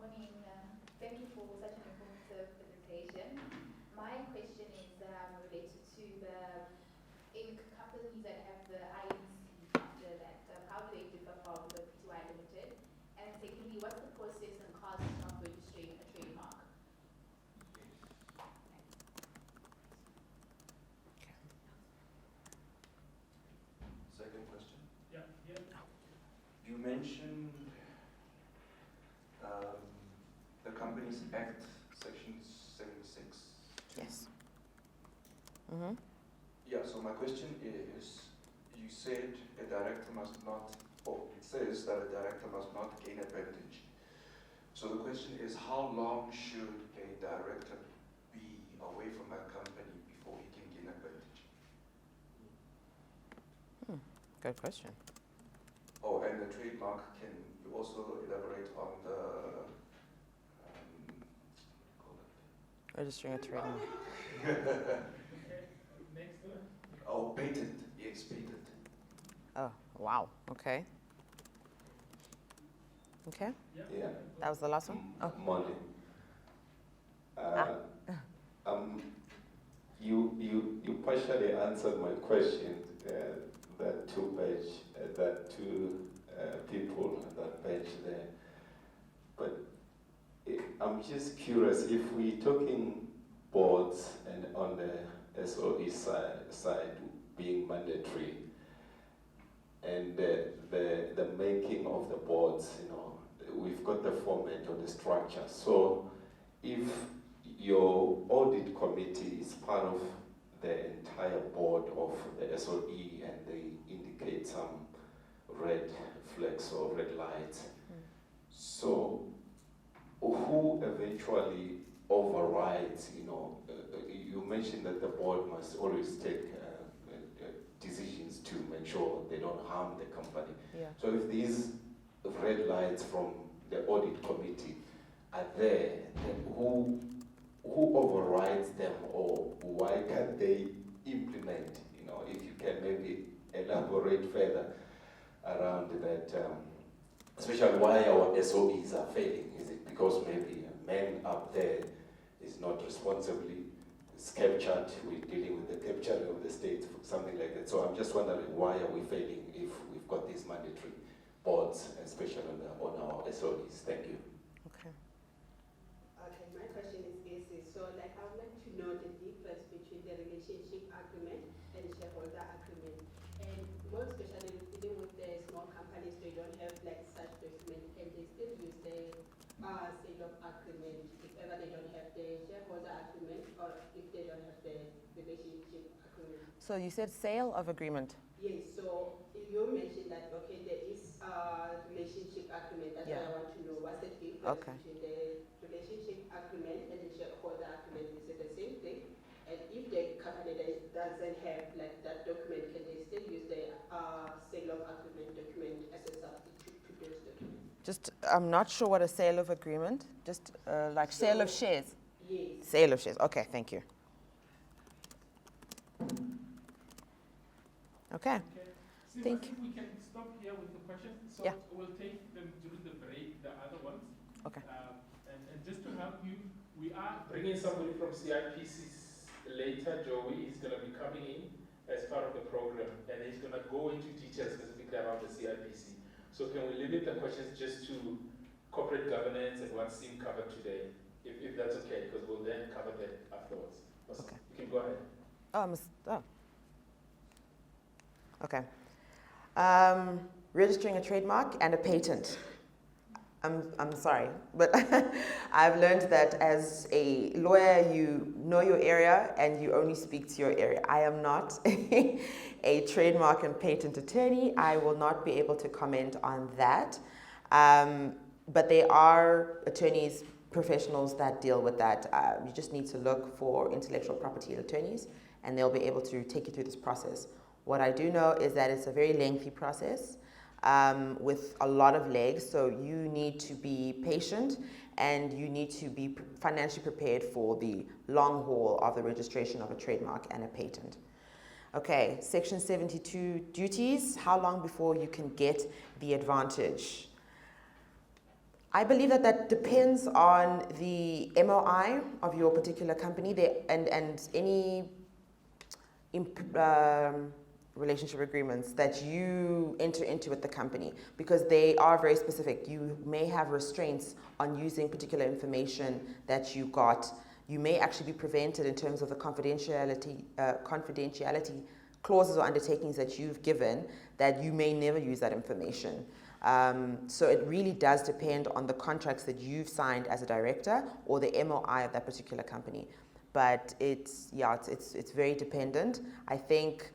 H: Morning. Thank you for such an informative presentation. My question is related to in companies that have the INC under that. How do they differ from the PTY Limited? And secondly, what's the process and cost of registering a trademark?
I: Second question.
E: Yeah, yeah.
I: You mentioned the Companies Act, Section 76.
A: Yes. Mm-hmm.
I: Yeah, so my question is, you said a director must not, or it says that a director must not gain advantage. So the question is, how long should a director be away from a company before he can gain advantage?
A: Good question.
I: Oh, and the trademark, can you also elaborate on the,
A: Registering a trademark.
E: Okay, next one.
I: oh, patent, yes, patent.
A: Oh, wow. Okay. Okay.
E: Yeah.
I: Yeah.
A: That was the last one? Oh.
I: Molly.
J: You partially answered my question. That two people on that bench there. But I'm just curious, if we're talking boards and on the SOE side being mandatory, and the making of the boards, we've got the format or the structure. So if your audit committee is part of the entire board of the SOE and they indicate some red flags or red lights, so who eventually overrides, you mentioned that the board must always take decisions to make sure they don't harm the company.
A: Yeah.
J: So if these red lights from the audit committee are there, then who overrides them, or why can't they implement? If you can maybe elaborate further around that, especially why our SOEs are failing. Is it because maybe a man up there is not responsibly captured? We're dealing with the capturing of the state, something like that. So I'm just wondering, why are we failing if we've got these mandatory boards, especially on our SOEs? Thank you.
A: Okay.
K: Okay, my question is easy. So, I would like to know the difference between the relationship agreement and shareholder agreement. And more especially dealing with the small companies, they don't have such document, and they still use the sale of agreement if ever they don't have the shareholder agreement or if they don't have the relationship agreement.
A: So you said sale of agreement.
K: Yes, so you mentioned that, okay, there is a relationship agreement. That's what I want to know. What's the difference between the relationship agreement and the shareholder agreement? Is it the same thing? And if the company doesn't have that document, can they still use the sale of agreement document as a substitute to those documents?
A: I'm not sure what a sale of agreement, sale of shares.
K: Yes.
A: Sale of shares, okay, thank you. Okay.
E: Thank you. We can stop here with the questions. So
A: yeah.
E: We'll take them during the break, the other ones.
A: Okay.
E: And just to help you, we are
F: bringing somebody from CIPC later. Joey is going to be coming in as part of the program, and he's going to go into details specifically around the CIPC. So can we limit the questions just to corporate governance and what's being covered today, if that's okay, because we'll then cover that afterwards. Okay. You can go ahead.
A: Okay. Registering a trademark and a patent. I'm sorry, but I've learned that as a lawyer, you know your area and you only speak to your area. I am not a trademark and patent attorney. I will not be able to comment on that. But there are attorneys, professionals that deal with that. You just need to look for intellectual property attorneys and they'll be able to take you through this process. What I do know is that it's a very lengthy process with a lot of legs, so you need to be patient and you need to be financially prepared for the long haul of the registration of a trademark and a patent. Okay, Section 72 duties, how long before you can get the advantage? I believe that depends on the MOI of your particular company and any relationship agreements that you enter into with the company, because they are very specific. You may have restraints on using particular information that you got. You may actually be prevented in terms of the confidentiality clauses or undertakings that you've given, that you may never use that information. So it really does depend on the contracts that you've signed as a director or the MOI of that particular company. But it's very dependent. I think,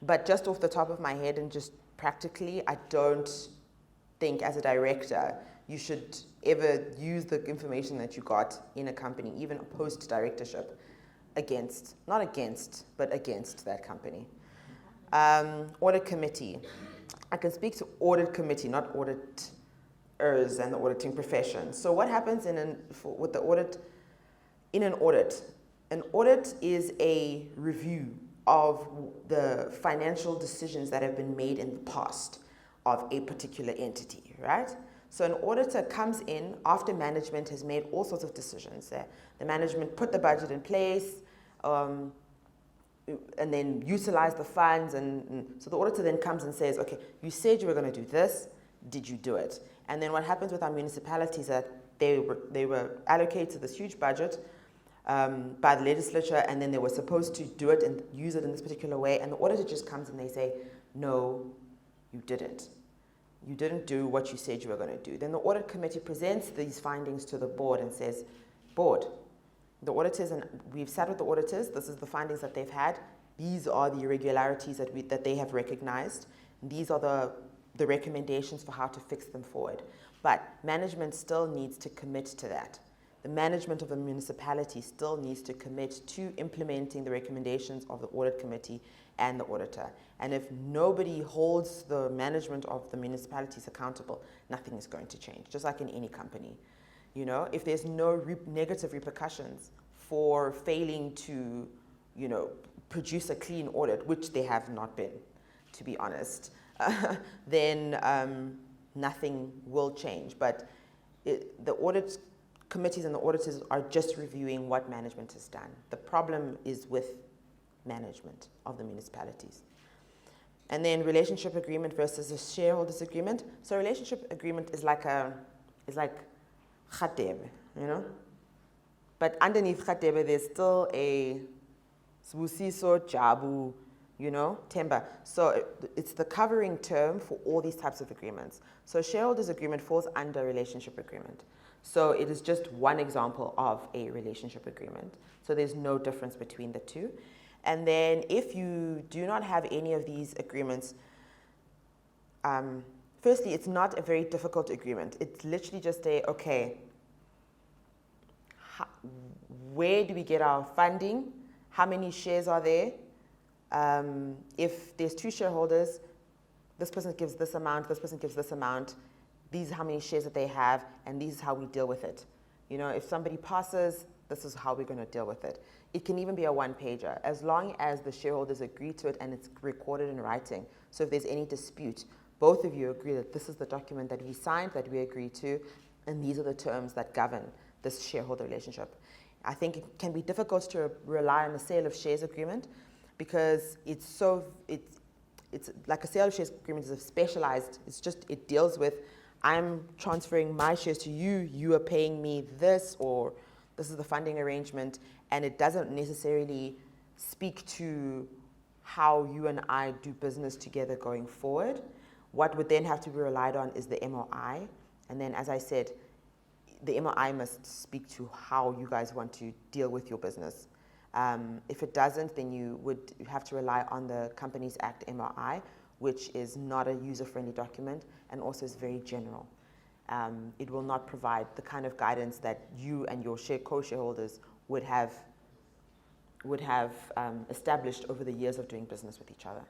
A: but just off the top of my head and just practically, I don't think as a director you should ever use the information that you got in a company, even post-directorship, not against that company. Audit committee. I can speak to audit committee, not auditors and the auditing profession. So what happens with the audit? In an audit is a review of the financial decisions that have been made in the past of a particular entity, right? So an auditor comes in after management has made all sorts of decisions. The management put the budget in place, and then utilize the funds. And so the auditor then comes and says, okay, you said you were going to do this. Did you do it? And then what happens with our municipalities is that they were allocated this huge budget by the legislature, and then they were supposed to do it and use it in this particular way. And the auditor just comes and they say, no, you didn't. You didn't do what you said you were going to do. Then the audit committee presents these findings to the board and says, board, the auditors, and we've sat with the auditors, this is the findings that they've had. These are the irregularities that they have recognized. These are the recommendations for how to fix them forward. But management still needs to commit to that. The management of the municipality still needs to commit to implementing the recommendations of the audit committee and the auditor. And if nobody holds the management of the municipalities accountable, nothing is going to change, just like in any company. You know, if there's no negative repercussions for failing to, you know, produce a clean audit, which they have not been, to be honest, then nothing will change. But the audit committees and the auditors are just reviewing what management has done. The problem is with management of the municipalities. And then relationship agreement versus a shareholders agreement. So relationship agreement is like khatebe, you know? But underneath khatebe, there's still a sbusiso, jabu, you know, temba. So it's the covering term for all these types of agreements. So shareholders agreement falls under relationship agreement. So it is just one example of a relationship agreement. So there's no difference between the two. And then if you do not have any of these agreements, firstly, it's not a very difficult agreement. It's literally just okay, where do we get our funding? How many shares are there? If there's two shareholders, this person gives this amount, this person gives this amount, these are how many shares that they have, and this is how we deal with it. You know, if somebody passes, this is how we're going to deal with it. It can even be a one-pager, as long as the shareholders agree to it and it's recorded in writing. So if there's any dispute, both of you agree that this is the document that we signed, that we agree to, and these are the terms that govern this shareholder relationship. I think it can be difficult to rely on the sale of shares agreement because it's like a sale of shares agreement is specialized. It deals with, I'm transferring my shares to you, you are paying me this, or this is the funding arrangement, and it doesn't necessarily speak to how you and I do business together going forward. What would then have to be relied on is the MOI, and then, as I said, the MOI must speak to how you guys want to deal with your business. If it doesn't, then you would have to rely on the Companies Act MOI, which is not a user-friendly document and also is very general. It will not provide the kind of guidance that you and your co-shareholders would have established over the years of doing business with each other.